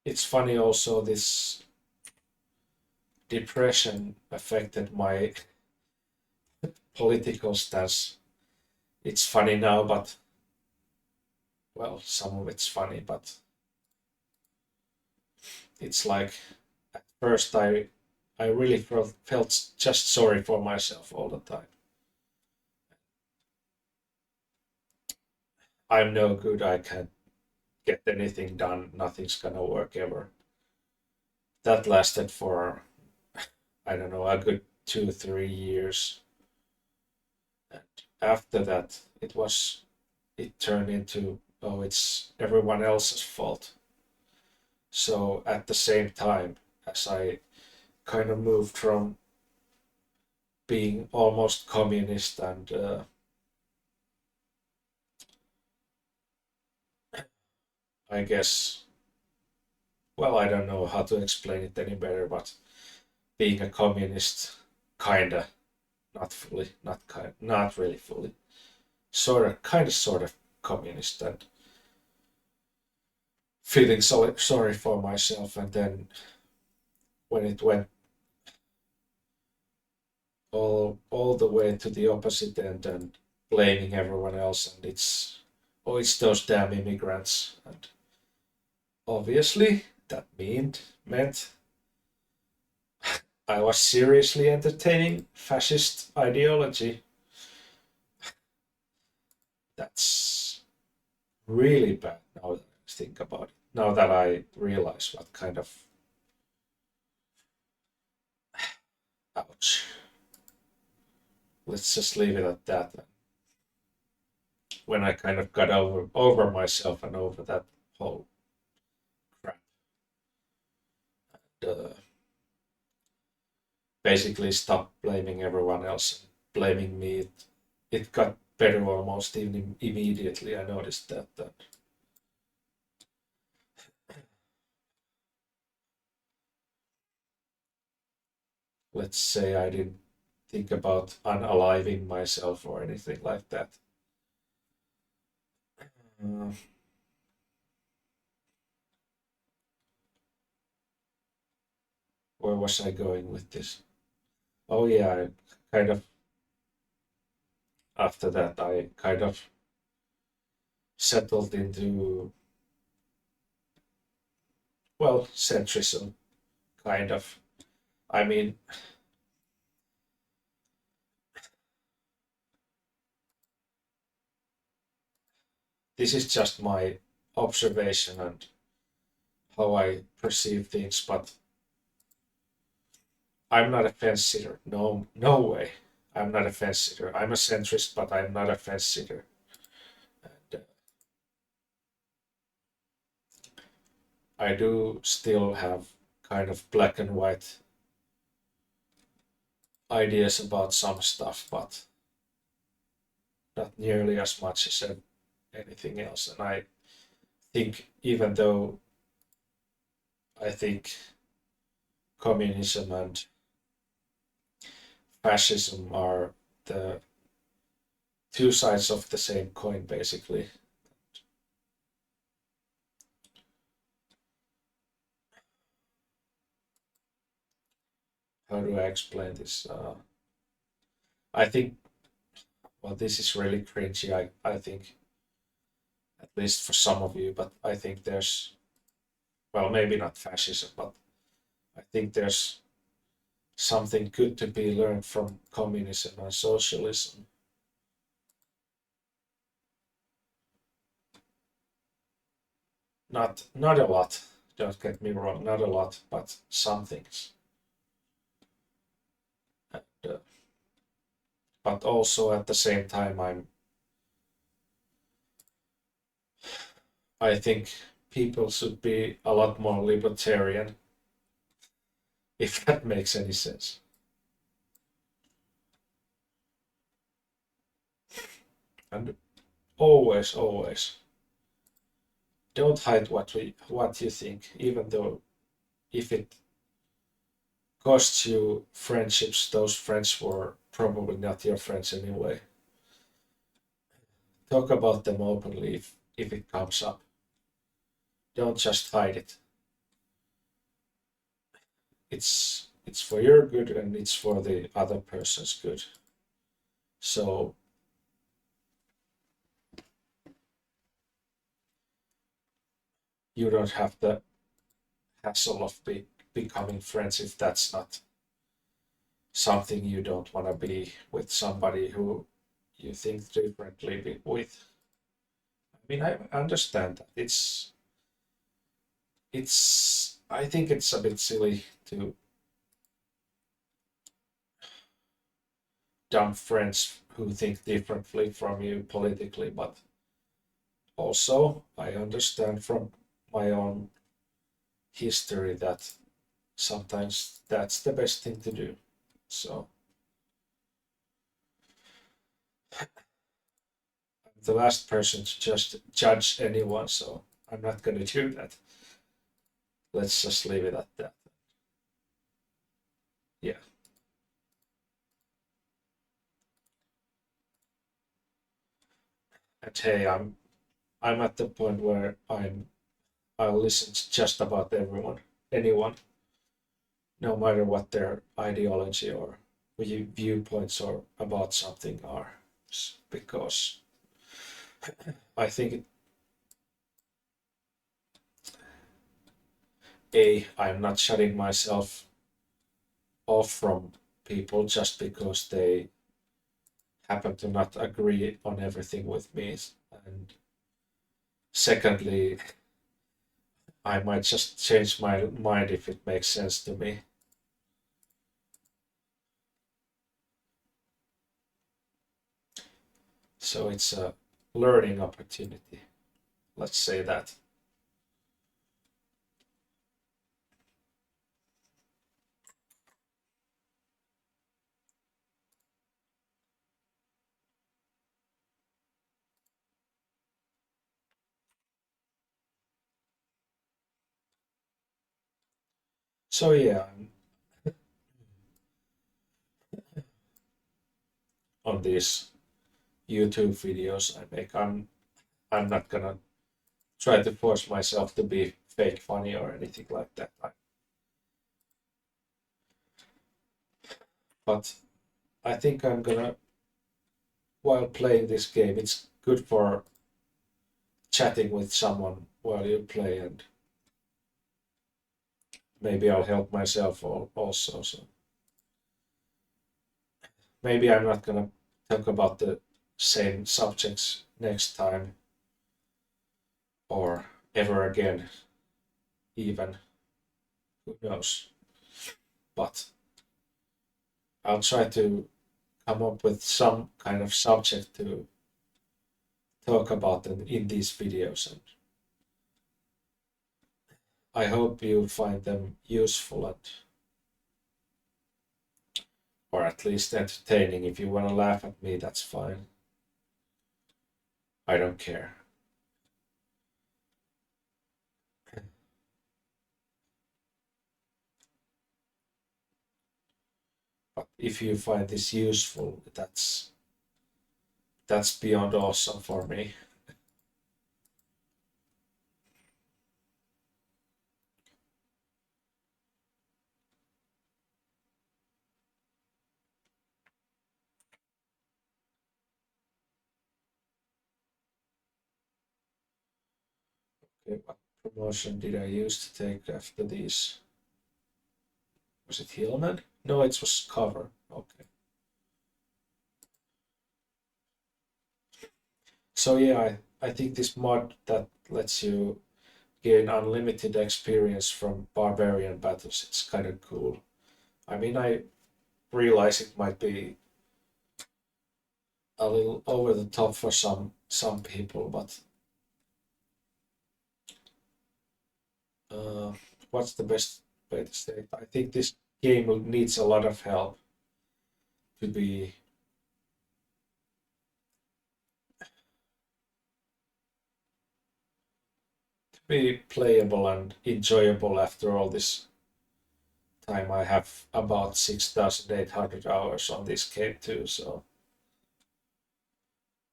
It's funny also, this depression affected my political stance. It's funny now, but well, some of it's funny, but it's like at first I really felt just sorry for myself all the time. I'm no good. I can't get anything done. Nothing's gonna work ever. That lasted for, I don't know, a good 2 3 years. And after that, it turned into, oh, it's everyone else's fault. So at the same time, as I kind of moved from being almost communist and I guess, well, I don't know how to explain it any better, but being a communist, kinda, not fully, not really fully, sort of communist, and feeling sorry for myself, and then when it went all the way to the opposite end and blaming everyone else, and it's those damn immigrants, and obviously that meant I was seriously entertaining fascist ideology. That's really bad now that I think about it. now that I realize what kind of ouch. Let's just leave it at that. When I kind of got over myself and over that whole crap, uh, basically stopped blaming everyone else and blaming me. It got better almost even immediately. I noticed that let's say I didn't think about unaliving myself or anything like that. Uh, where was I going with this? Oh yeah, I kind of after that I kind of settled into well centrism kind of. I mean, this is just my observation and how I perceive things, but I'm not a fence sitter. No, no way. I'm not a fence sitter. I'm a centrist, but I'm not a fence sitter. And I do still have kind of black and white ideas about some stuff, but not nearly as much as anything else. And I think, even though I think communism and fascism are the two sides of the same coin, basically. How do I explain this? I think, well, this is really cringy. I think, at least for some of you, but I think there's, well, maybe not fascism, but I think there's something good to be learned from communism and socialism. Not a lot. Don't get me wrong, not a lot, but some things. And, but also at the same time, I think people should be a lot more libertarian, if that makes any sense. And always, don't hide what you think, even though if it costs you friendships, those friends were probably not your friends anyway. Talk about them openly if it comes up. Don't just hide it. It's for your good and it's for the other person's good. So you don't have the hassle of becoming friends if that's not something you don't want to be with somebody who you think differently with. I mean, I understand that it's I think it's a bit silly to dump friends who think differently from you politically, but also I understand from my own history that sometimes that's the best thing to do. So I'm the last person to just judge anyone, so I'm not going to do that. Let's just leave it at that. Yeah. And hey, I'm at the point where I'll listen to just about anyone, no matter what their ideology or viewpoints or about something are, because I think I'm not shutting myself off from people just because they happen to not agree on everything with me, and secondly, I might just change my mind if it makes sense to me. So it's a learning opportunity. Let's say that. So yeah, on these YouTube videos I make, I'm not gonna try to force myself to be fake funny or anything like that. But I think I'm gonna, while playing this game, it's good for chatting with someone while you play, and maybe I'll help myself also. So maybe I'm not gonna talk about the same subjects next time or ever again, even. Who knows? But I'll try to come up with some kind of subject to talk about in these videos, and I hope you find them useful and or at least entertaining. If you want to laugh at me, that's fine. I don't care. But if you find this useful, that's beyond awesome for me. Okay, what promotion did I use to take after these? Was it Hillman? No, it was cover. Okay. So yeah, I think this mod that lets you gain unlimited experience from barbarian battles, it's kind of cool. I mean, I realize it might be a little over the top for some people, but uh, what's the best way to say it? I think this game needs a lot of help to be playable and enjoyable after all this time. I have about 6,800 hours on this game too, so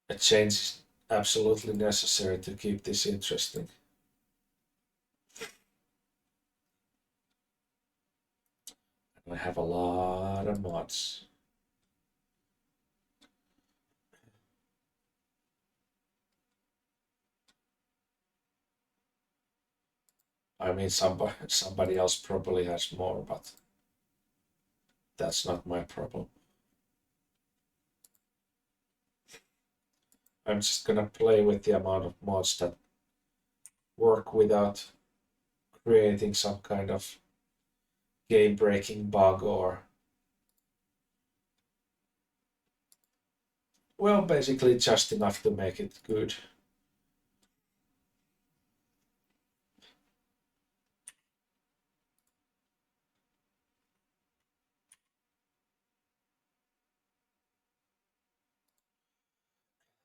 a change is absolutely necessary to keep this interesting. And I have a lot of mods. I mean, somebody else probably has more, but that's not my problem. I'm just gonna play with the amount of mods that work without creating some kind of game breaking bug or, well, basically just enough to make it good.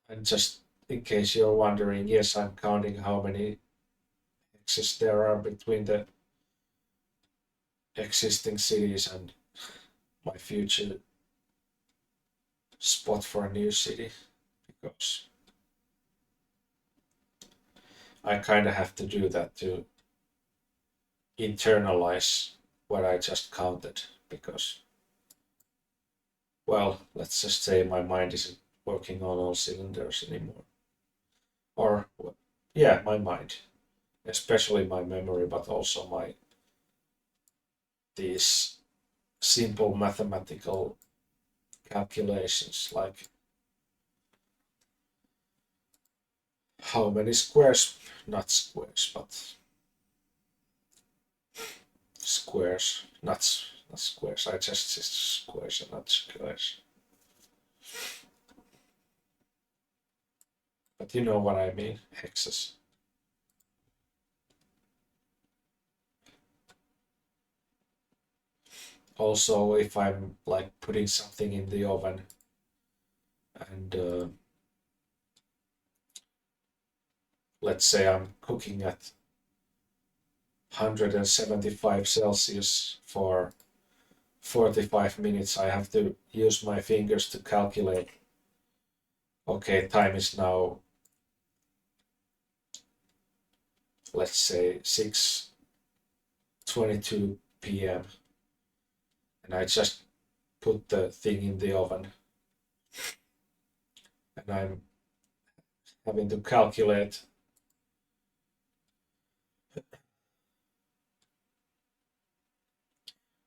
And just in case you're wondering, yes, I'm counting how many X's there are between the existing cities and my future spot for a new city, because I kind of have to do that to internalize what I just counted, because, well, let's just say my mind isn't working on all cylinders anymore. Or, yeah, my mind, especially my memory, but also my these simple mathematical calculations like how many squares, not squares, but squares, not squares. I just said squares and not squares. But you know what I mean, hexes. Also, if I'm like putting something in the oven and let's say I'm cooking at 175 Celsius for 45 minutes, I have to use my fingers to calculate. Okay, time is now, let's say 6:22 p.m. and I just put the thing in the oven and I'm having to calculate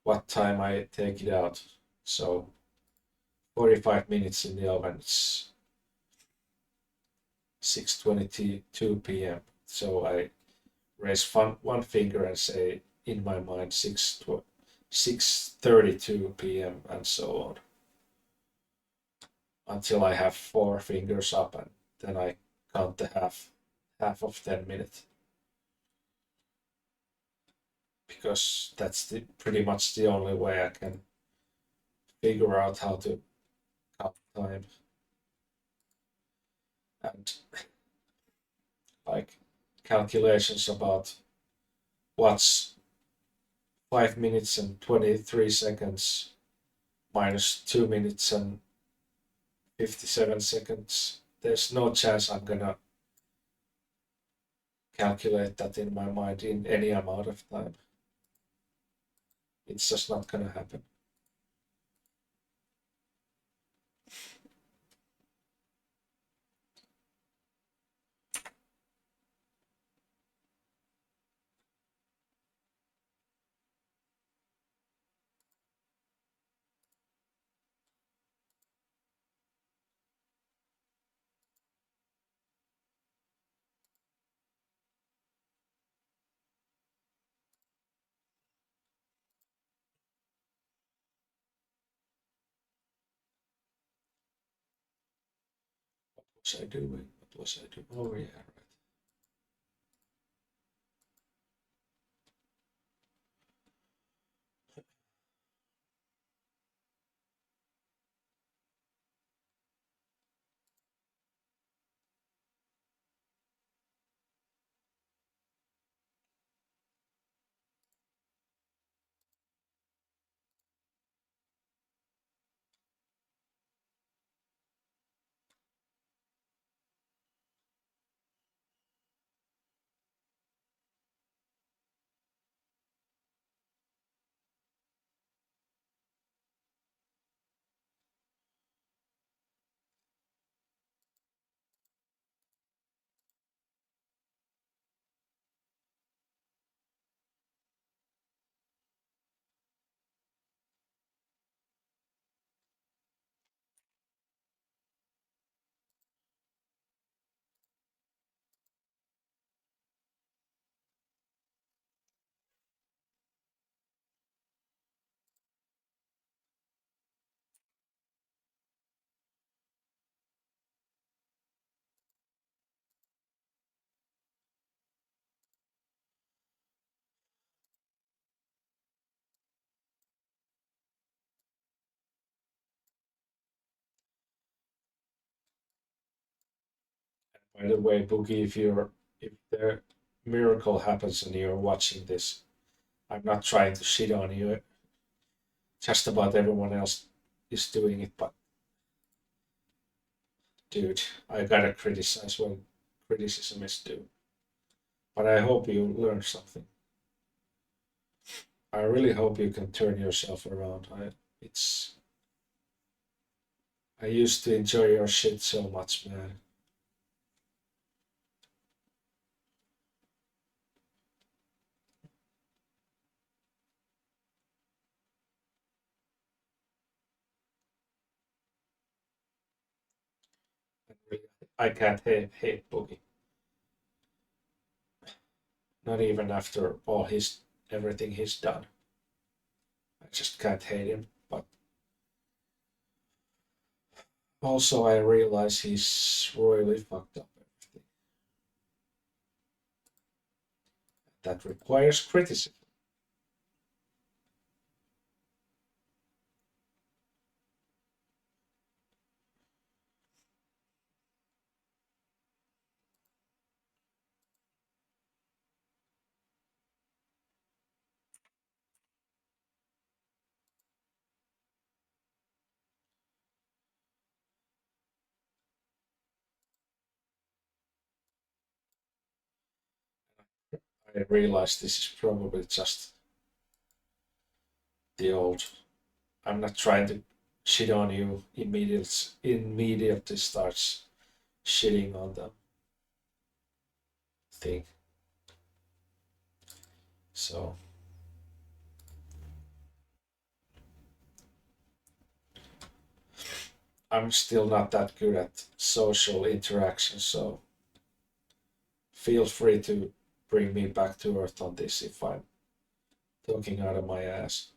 what time I take it out. So 45 minutes in the oven, it's 6:22 p.m. So I raise one finger and say in my mind 6:32 p.m. and so on until I have four fingers up, and then I count the half of 10 minutes, because that's pretty much the only way I can figure out how to count time. And like calculations about what's 5 minutes and 23 seconds minus 2 minutes and 57 seconds. There's no chance I'm gonna calculate that in my mind in any amount of time. It's just not gonna happen. What was I doing? What was I doing? Oh yeah, right. By the way, Boogie, if the miracle happens and you're watching this, I'm not trying to shit on you. Just about everyone else is doing it, but dude, I gotta criticize when criticism is due. But I hope you learn something. I really hope you can turn yourself around. It's I used to enjoy your shit so much, man. I can't hate Boogie. Not even after all his everything he's done. just can't hate him. But also, I realize he's royally fucked up everything. That requires criticism. I realize this is probably just the old. I'm not trying to shit on you immediately starts shitting on them thing. So I'm still not that good at social interaction, so feel free to bring me back to earth on this if I'm talking out of my ass.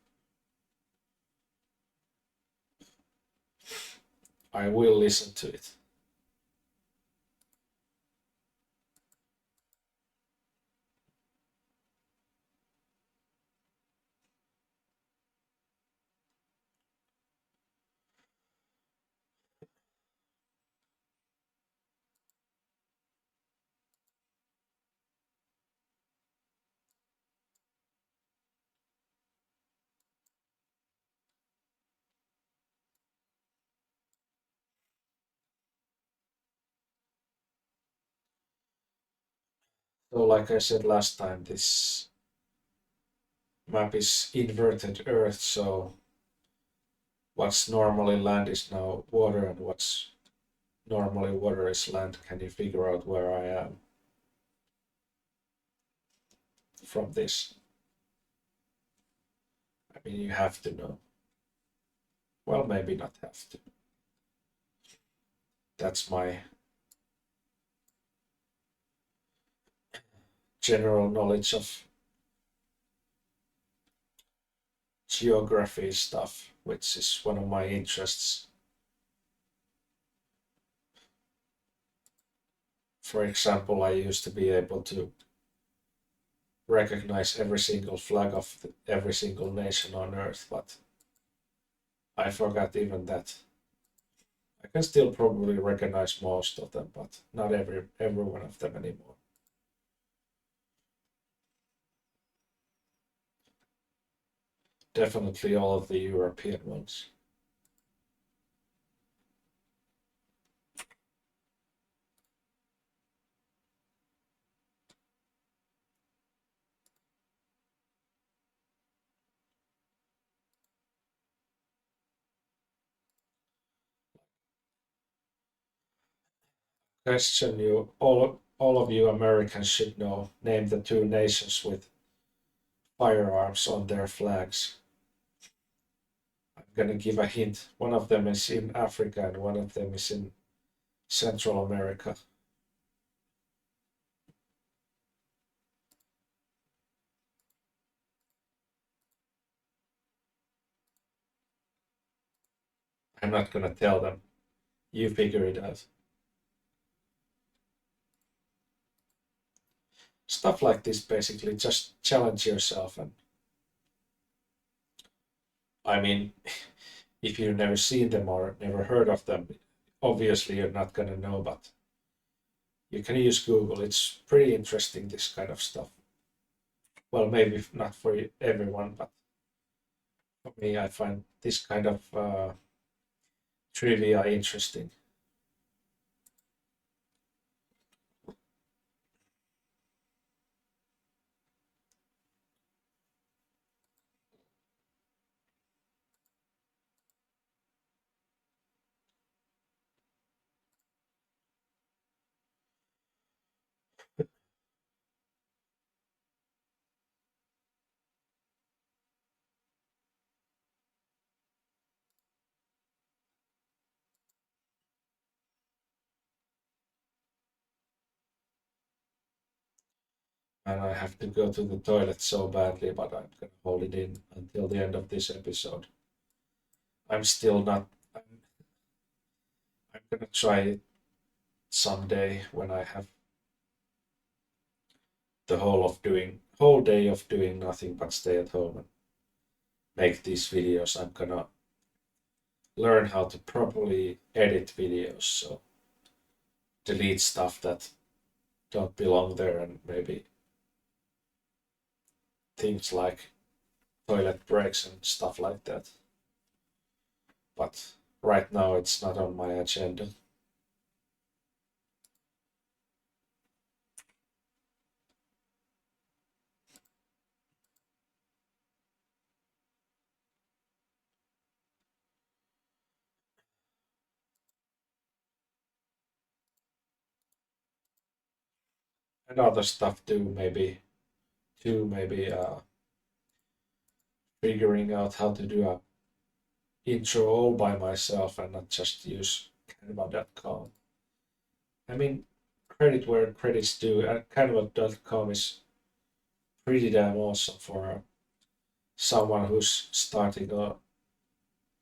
I will listen to it. So, like I said last time, this map is inverted Earth, so what's normally land is now water, and what's normally water is land. Can you figure out where I am from this? I mean, you have to know. Well, maybe not have to. That's my general knowledge of geography stuff, which is one of my interests. For example, I used to be able to recognize every single flag of every single nation on Earth, but I forgot even that. I can still probably recognize most of them, but not every one of them anymore. Definitely all of the European ones. Question you all of you Americans should know. Name the two nations with firearms on their flags. I'm gonna give a hint. One of them is in Africa and one of them is in Central America. I'm not gonna tell them. You figure it out. Stuff like this basically just challenge yourself, and I mean, if you've never seen them or never heard of them, obviously you're not gonna know, but you can use Google. It's pretty interesting, this kind of stuff. Well, maybe not for everyone, but for me, I find this kind of trivia interesting. and I have to go to the toilet so badly, but I'm gonna hold it in until the end of this episode. I'm still not. I'm gonna try it someday when I have the whole day of doing nothing but stay at home and make these videos. I'm gonna learn how to properly edit videos, so delete stuff that don't belong there, and maybe things like toilet breaks and stuff like that. But right now it's not on my agenda. And other stuff too, maybe figuring out how to do a intro all by myself and not just use Canva.com. I mean, credit where credit's due. Canva.com is pretty damn awesome for someone who's starting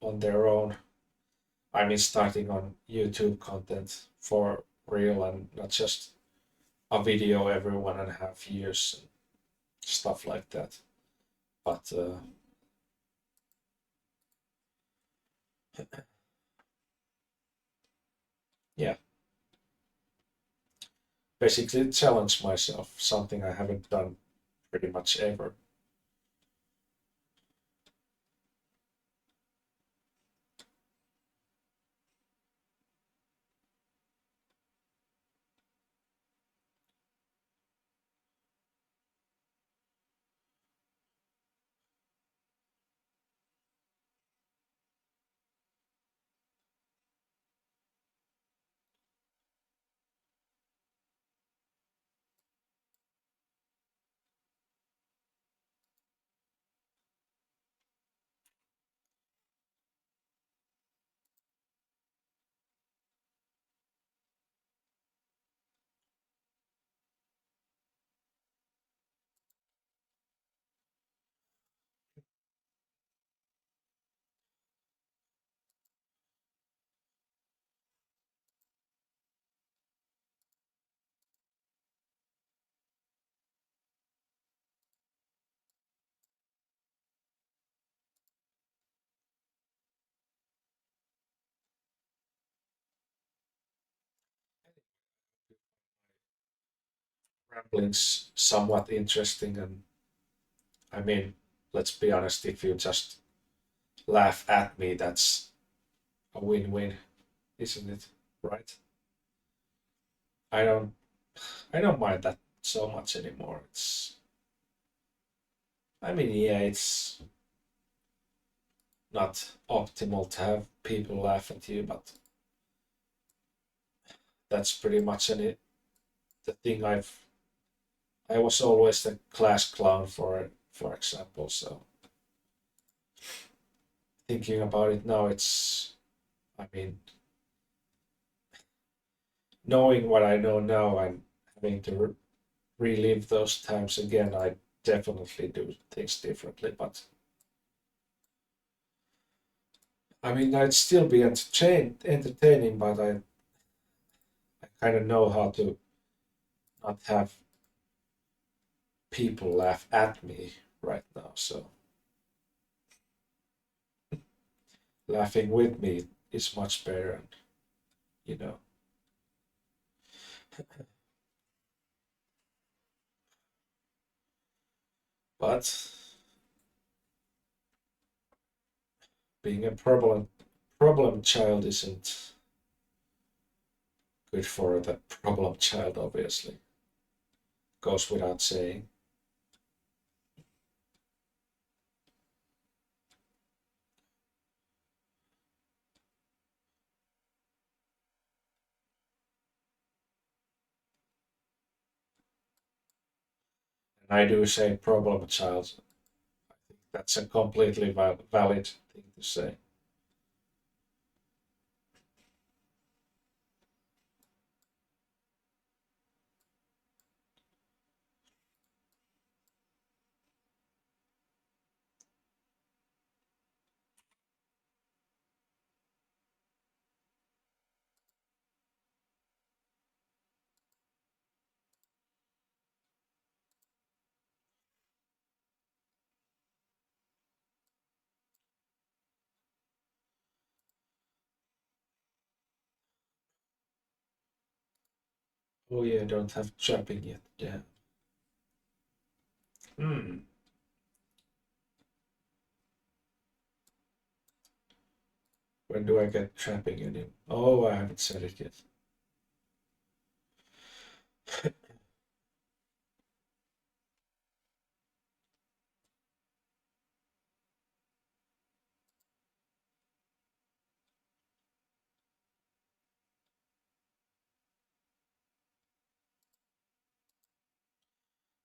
on their own. I mean, starting on YouTube content for real and not just a video every 1.5 years and stuff like that. But yeah, basically challenge myself, something I haven't done pretty much ever. Ramblings somewhat interesting, and I mean, let's be honest, if you just laugh at me, that's a win-win, isn't it? Right? I don't I don't mind that so much anymore. I mean, yeah, it's not optimal to have people laugh at you, but that's pretty much the thing I was always the class clown for example, so thinking about it now, I mean, knowing what I know now and having to relive those times again, I definitely do things differently. But I mean, I'd still be entertaining, but I kind of know how to not have people laugh at me right now. So laughing with me is much better, and you know. But being a problem child isn't good for the problem child, obviously. Goes without saying. And I do say problem child. That's a completely valid thing to say. Oh yeah, I don't have trapping yet. Yeah. Hmm. When do I get trapping in him? Oh, I haven't said it yet.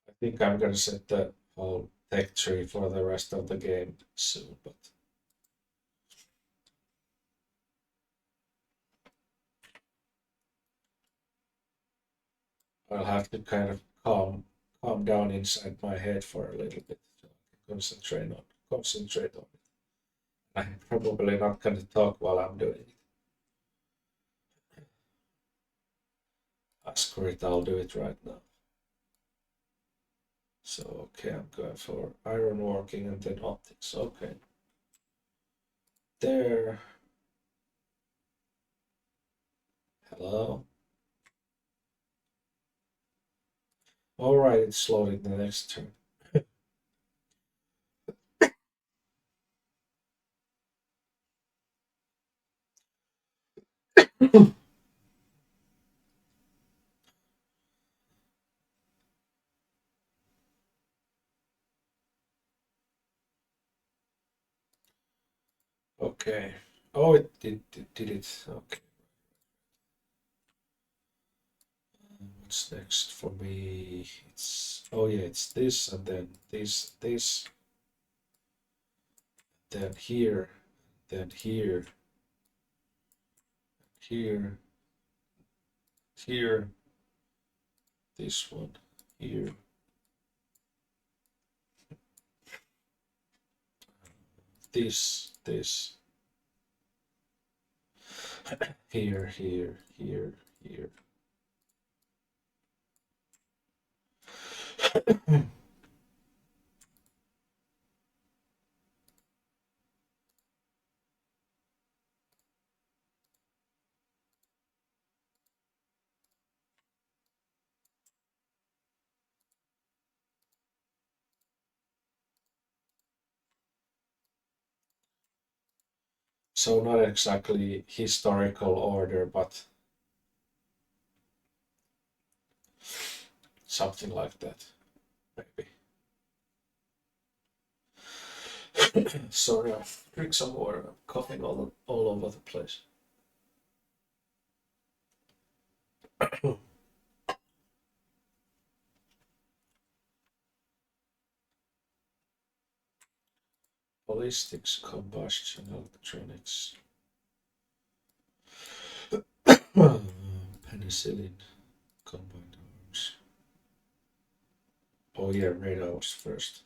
I think I'm gonna set the whole tech tree for the rest of the game soon, but I'll have to kind of calm down inside my head for a little bit so I can concentrate on it. I'm probably not gonna talk while I'm doing it. Screw it, I'll do it right now. So okay, I'm going for ironworking and then optics. Okay. There. Hello. Alright, it's loading the next turn. Okay. Oh, it did it. Okay. What's next for me? It's oh yeah, it's this and then this, then here, then here, here, here, this one, here, this, here, here. So not exactly historical order, but something like that, maybe. Sorry, I drink some water. I'm coughing all over the place. Ballistics, combustion, electronics, penicillin, combined arms. Oh yeah, radars first.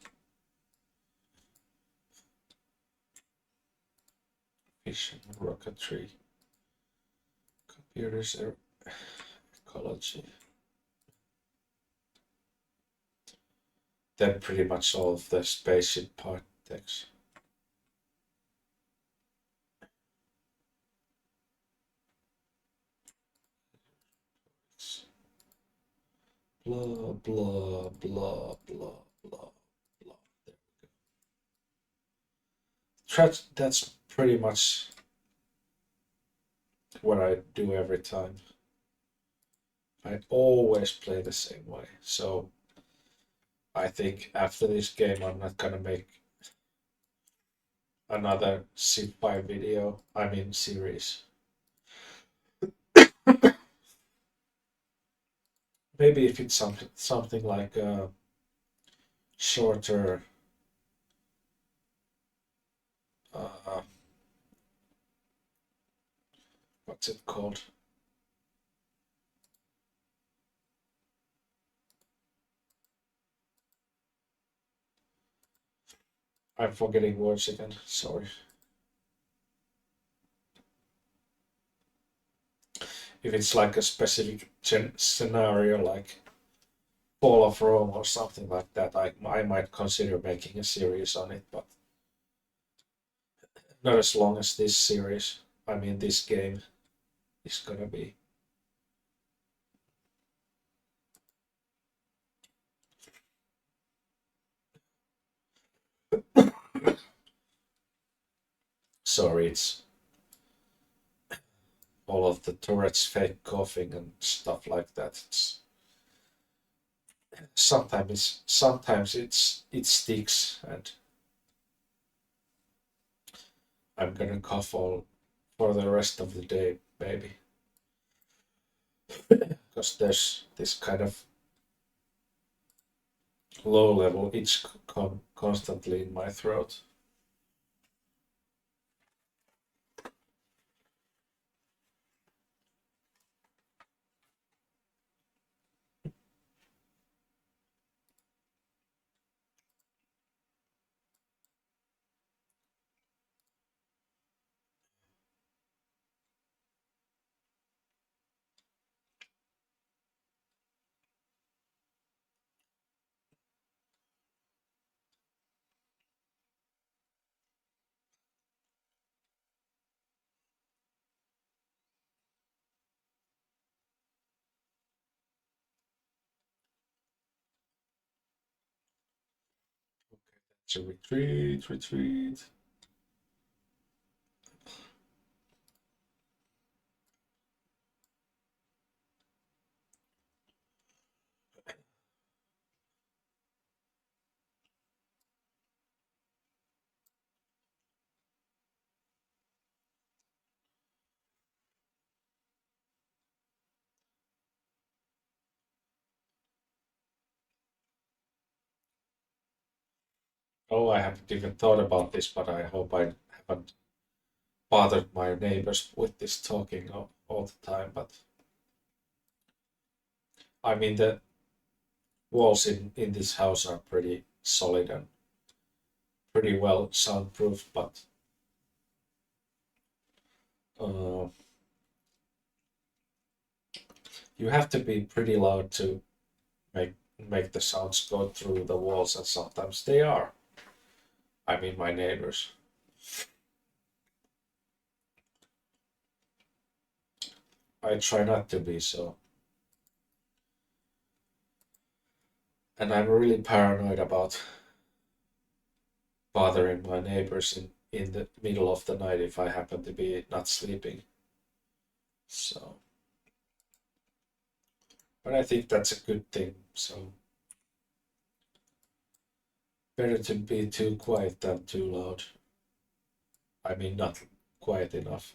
Fission, rocketry, computers, ecology. Then pretty much all of the spaceship part text. Blah blah blah blah blah blah. That's pretty much what I do every time. I always play the same way. So I think after this game, I'm not gonna make another Civ 5 video. I mean series. Maybe if it's something like a shorter, uh, what's it called? I'm forgetting words again. Sorry. If it's like a specific scenario, like Fall of Rome or something like that, I might consider making a series on it, but not as long as this series. I mean, this game is gonna be. Sorry, it's all of the Tourette's fake coughing and stuff like that. It's sometimes it sticks, and I'm gonna cough all for the rest of the day, maybe, because there's this kind of low level itch constantly in my throat. So retreat, retreat. Oh, I haven't even thought about this, but I hope I haven't bothered my neighbors with this talking all the time. But I mean, the walls in this house are pretty solid and pretty well soundproof, but uh, you have to be pretty loud to make make the sounds go through the walls, and sometimes they are. I mean, my neighbors. I try not to be so, and I'm really paranoid about bothering my neighbors in the middle of the night if I happen to be not sleeping. So, but I think that's a good thing. So, better to be too quiet than too loud. I mean, not quiet enough.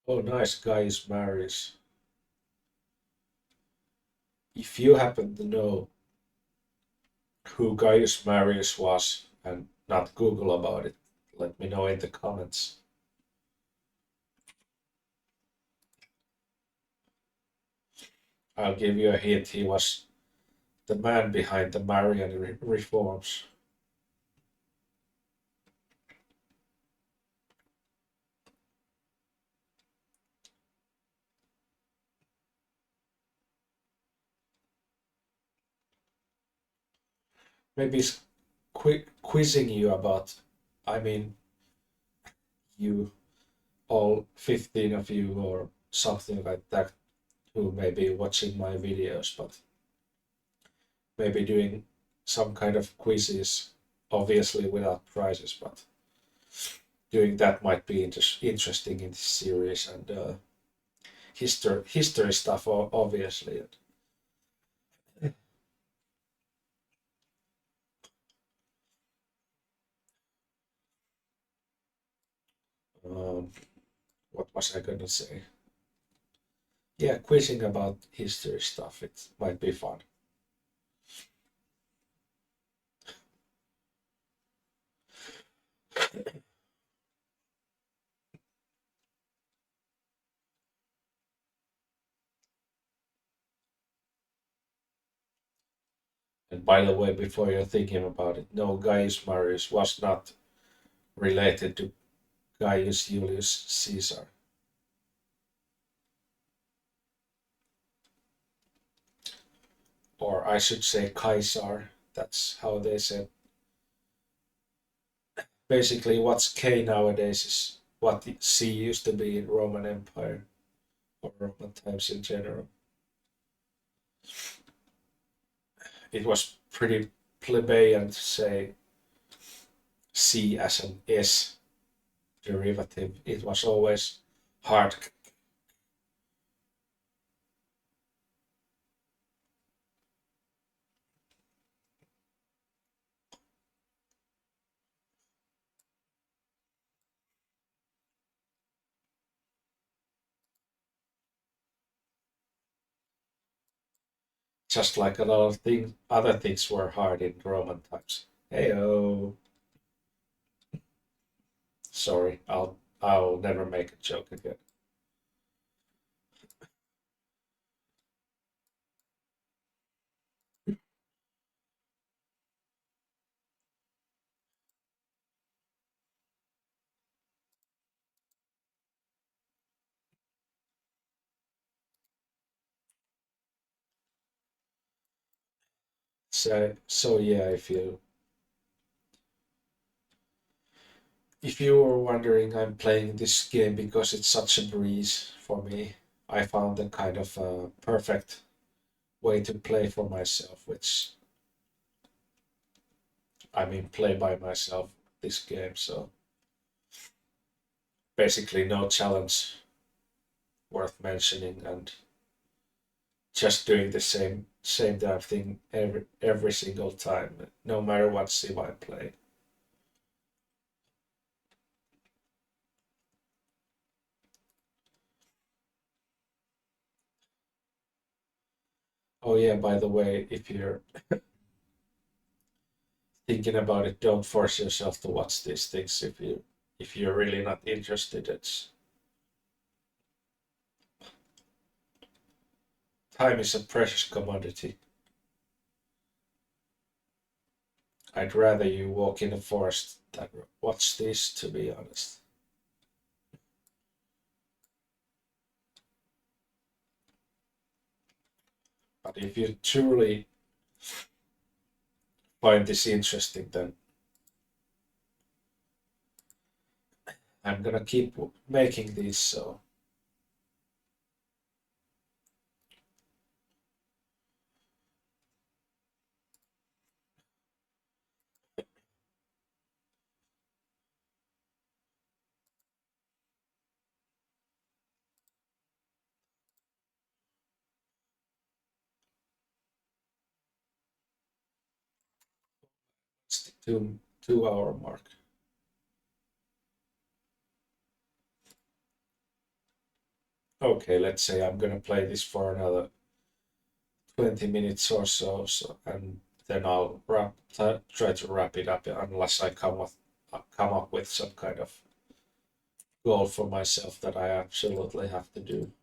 Oh, nice, guys, Marius. If you happen to know who Gaius Marius was and not Google about it, let me know in the comments. I'll give you a hint. He was the man behind the Marian reforms. Maybe quizzing you about, I mean, you, all 15 of you or something like that, who may be watching my videos, but maybe doing some kind of quizzes, obviously without prizes, but doing that might be interesting in this series, and history stuff, obviously. Um, what was I gonna say? Yeah, quizzing about history stuff. It might be fun. And by the way, before you're thinking about it, no, Gaius Marius was not related to Gaius Julius Caesar. Or I should say Caesar. That's how they said. Basically, what's K nowadays is what the C used to be in Roman Empire or Roman times in general. It was pretty plebeian to say C as an S derivative. It was always hard. Just like a lot of things, other things were hard in Roman times. Hey oh, sorry, I'll never make a joke again. So yeah, if you were wondering, I'm playing this game because it's such a breeze for me. I found a kind of perfect way to play for myself, which I mean, play by myself this game. So basically, no challenge worth mentioning, and just doing the same damn thing every single time, no matter what sim I play. Oh yeah, by the way, if you're thinking about it, don't force yourself to watch these things if you're really not interested. It's time is a precious commodity. I'd rather you walk in the forest than watch this, to be honest. But if you truly find this interesting, then I'm gonna keep making these. So it's the 2 hour mark. Okay, let's say I'm gonna play this for another 20 minutes or so, and then I'll try to wrap it up unless I come up with some kind of goal for myself that I absolutely have to do.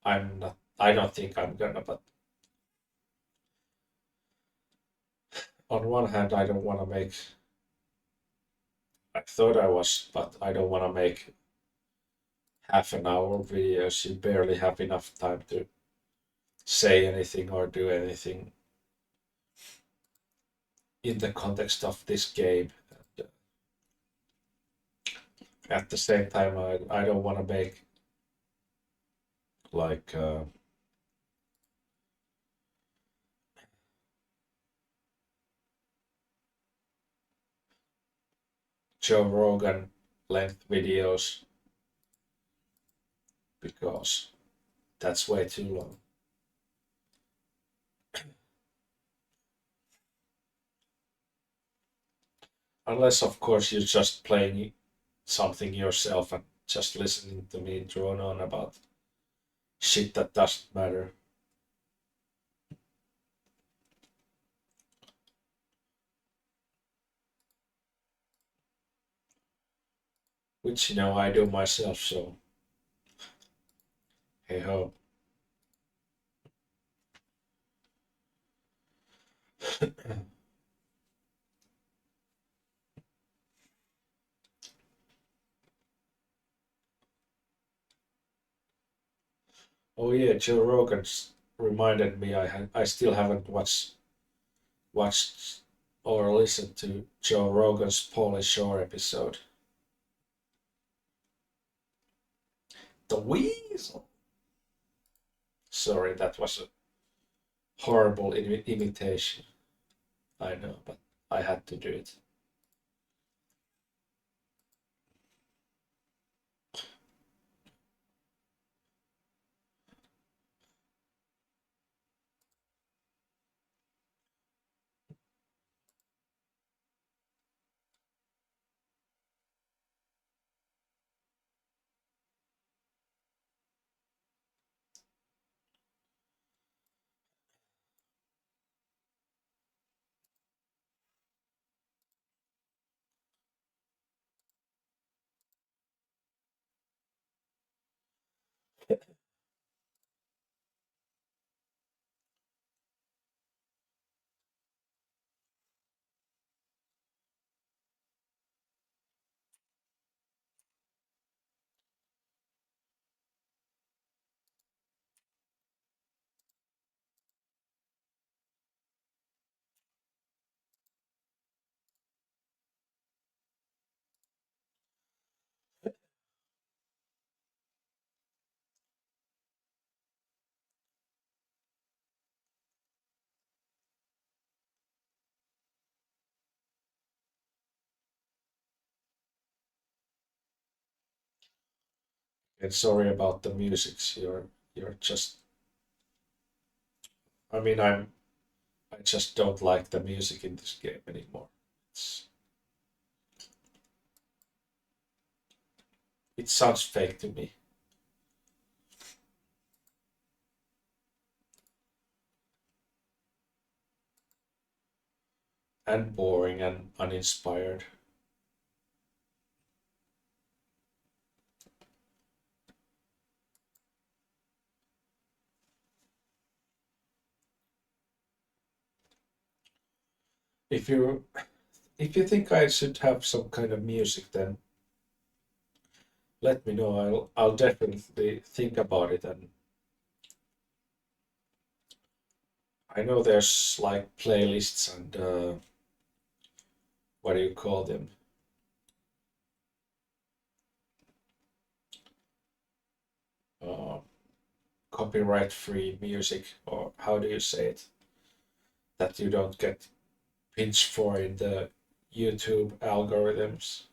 I'm not. I don't think I'm gonna, but on one hand, I don't want to make. I thought I was, but I don't want to make half an hour videos. You barely have enough time to say anything or do anything in the context of this game. And at the same time, I don't want to make like Joe Rogan length videos because that's way too long. Unless, of course, you're just playing something yourself and just listening to me drone on about shit that doesn't matter. Which, I do myself, so hey ho. Oh yeah, Joe Rogan's reminded me I still haven't watched or listened to Joe Rogan's Pauly Shore episode. The Weasel. Sorry, that was a horrible imitation. I know, but I had to do it. And sorry about the music. You're just. I mean, I just don't like the music in this game anymore. It's, it sounds fake to me and boring and uninspired. If you if you think I should have some kind of music, then let me know. I'll definitely think about it. And I know there's like playlists and what do you call them? Uh, Copyright-free music, or how do you say it? That you don't get pinched for in the YouTube algorithms.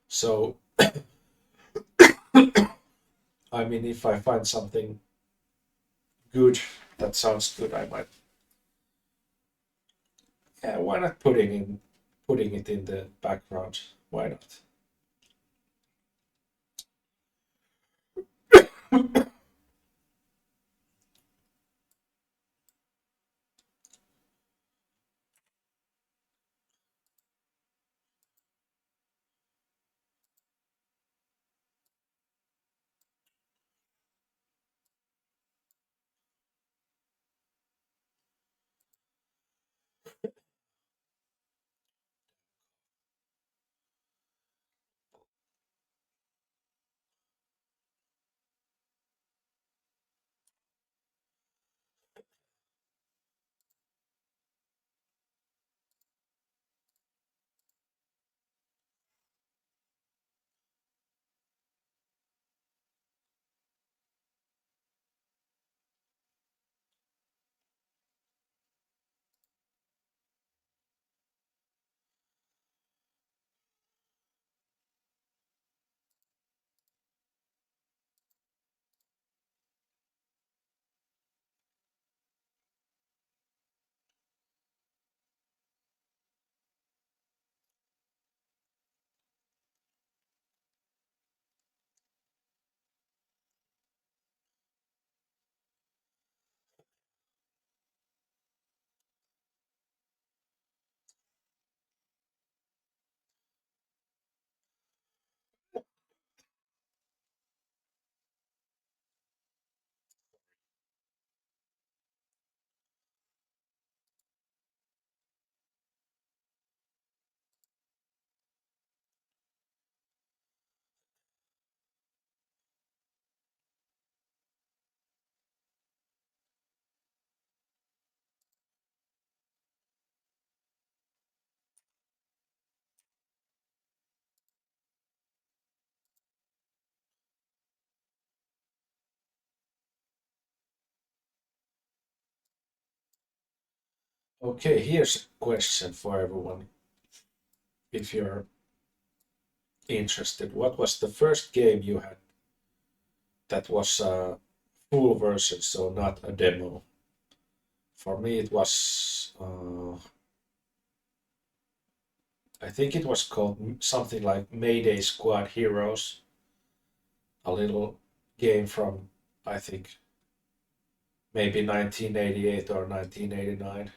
So I mean, if I find something good that sounds good, I might. Yeah, why not putting it in the background? Why not? Okay, here's a question for everyone. If you're interested, what was the first game you had that was a full version, so not a demo? For me, it was, I think it was called something like Mayday Squad Heroes, a little game from, I think, maybe 1988 or 1989.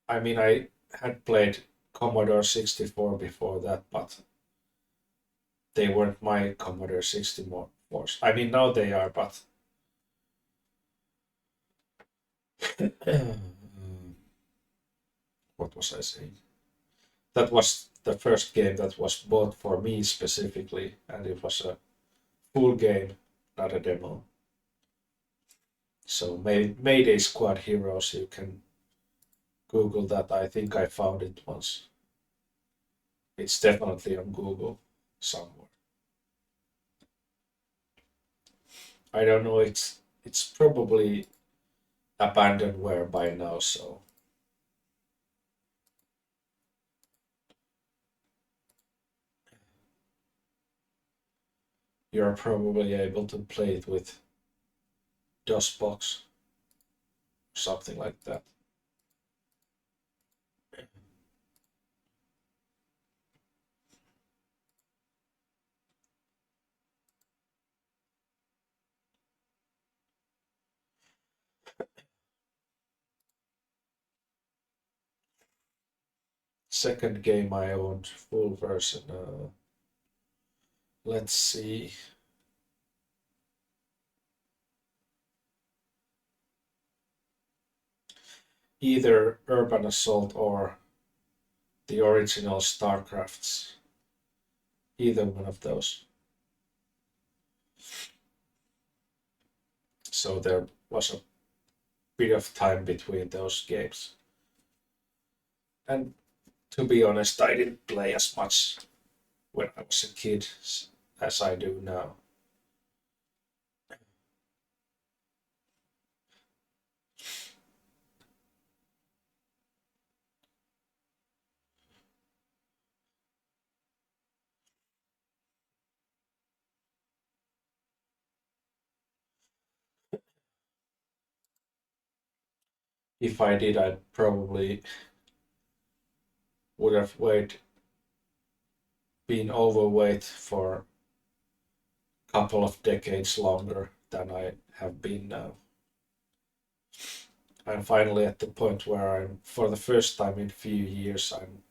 I mean, I had played Commodore 64 before that, but they weren't my Commodore 64s. I mean, now they are, but what was I saying? That was the first game that was bought for me specifically, and it was a full game, not a demo. So Mayday Squad Heroes, you can Google that. I think I found it once. It's definitely on Google somewhere. I don't know. It's probably abandonware by now, so you're probably able to play it with DOSBox, something like that. Second game I owned full version. Let's see. Either Urban Assault or the original StarCrafts. Either one of those. So there was a bit of time between those games. And to be honest, I didn't play as much when I was a kid as I do now. If I did, I probably would have been overweight for a couple of decades longer than I have been now. I'm finally at the point where I'm, for the first time in a few years, I'm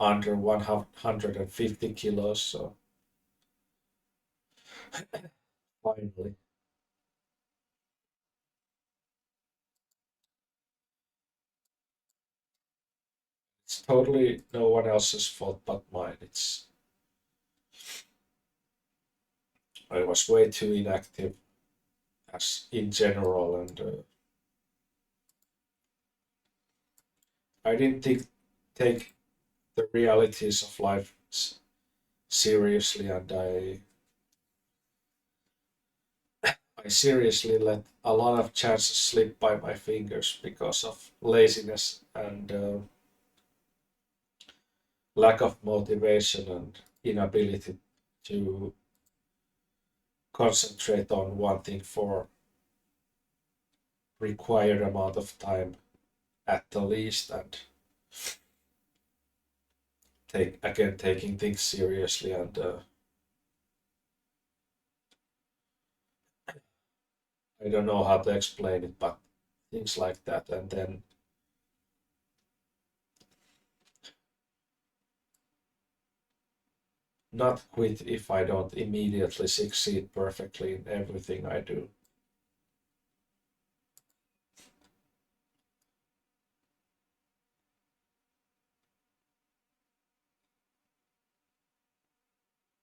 under 150 kilos. So finally, it's totally no one else's fault but mine. It's I was way too inactive as in general, and I didn't take the realities of life seriously, and I seriously let a lot of chances slip by my fingers because of laziness and lack of motivation and inability to concentrate on one thing for required amount of time at the least, and taking things seriously, and I don't know how to explain it, but things like that, and then not quit if I don't immediately succeed perfectly in everything I do.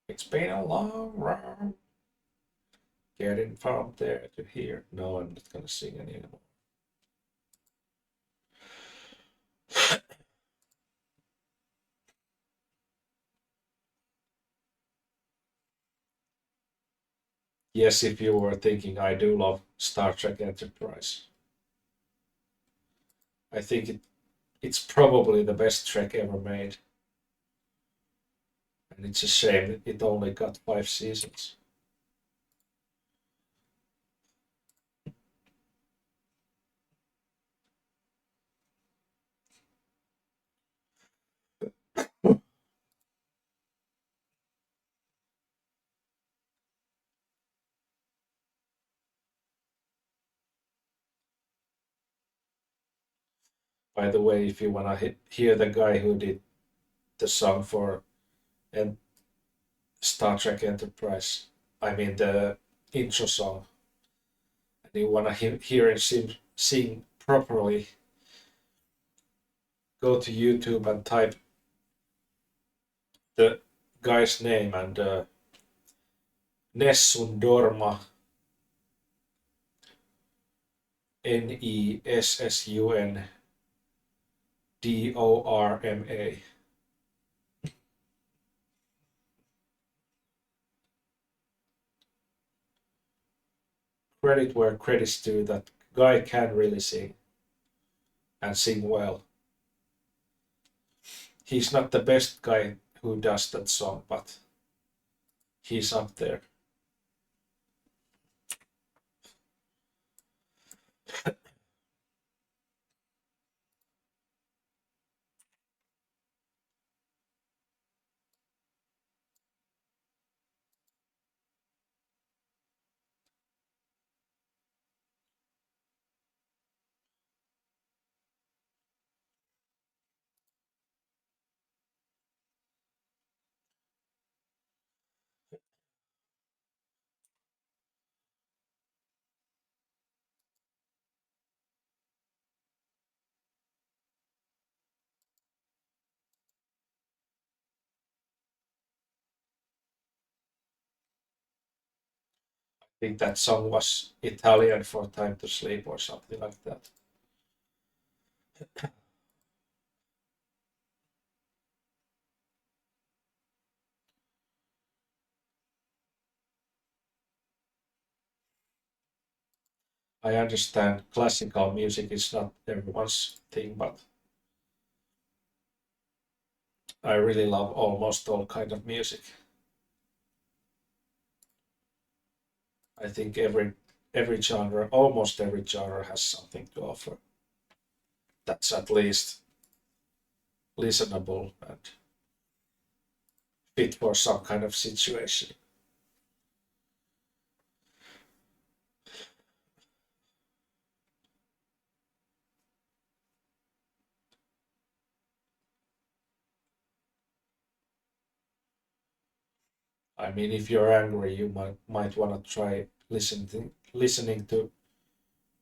It's been a long road getting from there to here. No, I'm not gonna sing anymore. Yes, if you were thinking, I do love Star Trek Enterprise. I think it's probably the best Trek ever made, and it's a shame it only got 5 seasons. By the way, if you want to hear the guy who did the song for and Star Trek Enterprise, I mean the intro song, and you want to hear him sing properly, go to YouTube and type the guy's name and Nessun Dorma, Nessun Dorma. Credit where credit's due. That guy can really sing and sing well. He's not the best guy who does that song, but he's up there. I think that song was Italian for Time to Sleep or something like that. I understand classical music is not everyone's thing, but I really love almost all kind of music. I think every genre, almost every genre, has something to offer. That's at least listenable and fit for some kind of situation. I mean, if you're angry, you might want to try listening to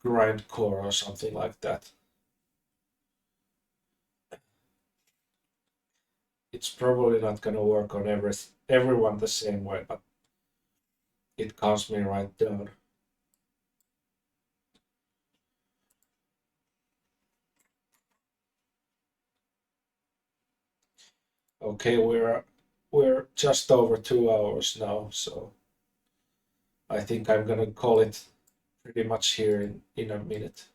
grindcore or something like that. It's probably not gonna work on everyone the same way, but it calms me right down. Okay, we're just over 2 hours now, so I think I'm gonna call it pretty much here in a minute.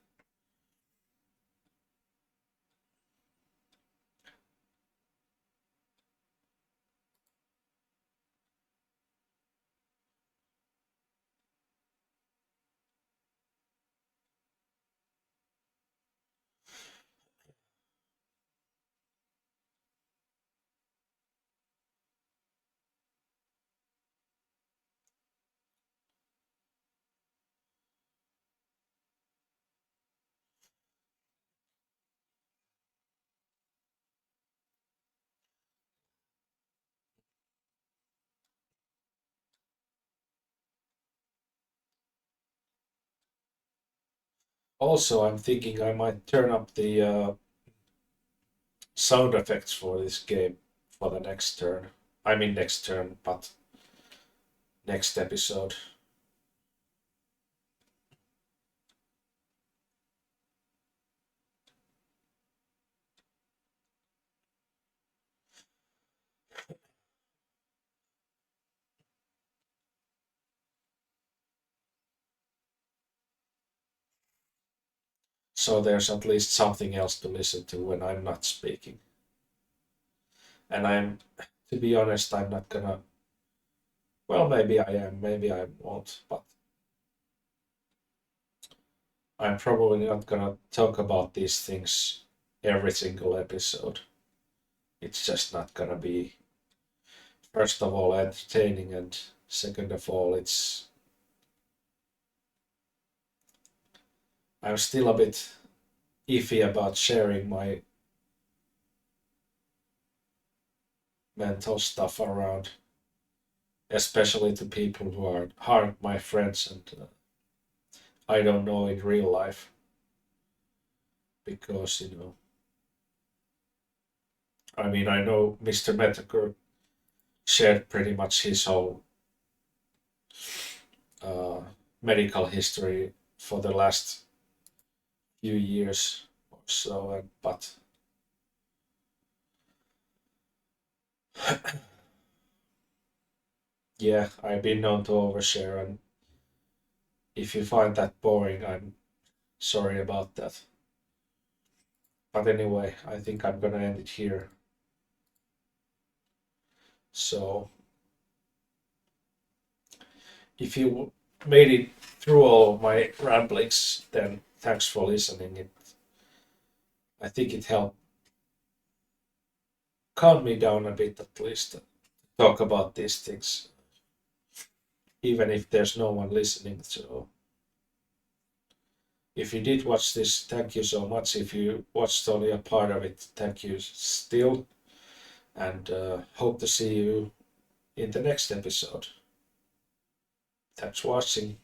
Also, I'm thinking I might turn up the sound effects for this game for the next turn. I mean next turn, but next episode. so there's at least something else to listen to when I'm not speaking. And to be honest, I'm not gonna, well, maybe I am, maybe I won't, but I'm probably not gonna talk about these things every single episode. It's just not gonna be, first of all, entertaining, and second of all, I'm still a bit iffy about sharing my mental stuff around, especially to people who aren't my friends and I don't know in real life, because I mean, I know Mr. Metaker shared pretty much his whole uh, medical history for the last few years or so, but yeah, I've been known to overshare, and if you find that boring, I'm sorry about that. But anyway, I think I'm gonna end it here. So if you made it through all of my ramblings, then thanks for listening. I think it helped calm me down a bit, at least talk about these things, even if there's no one listening. So if you did watch this, thank you so much. If you watched only a part of it, thank you still, and hope to see you in the next episode. Thanks for watching.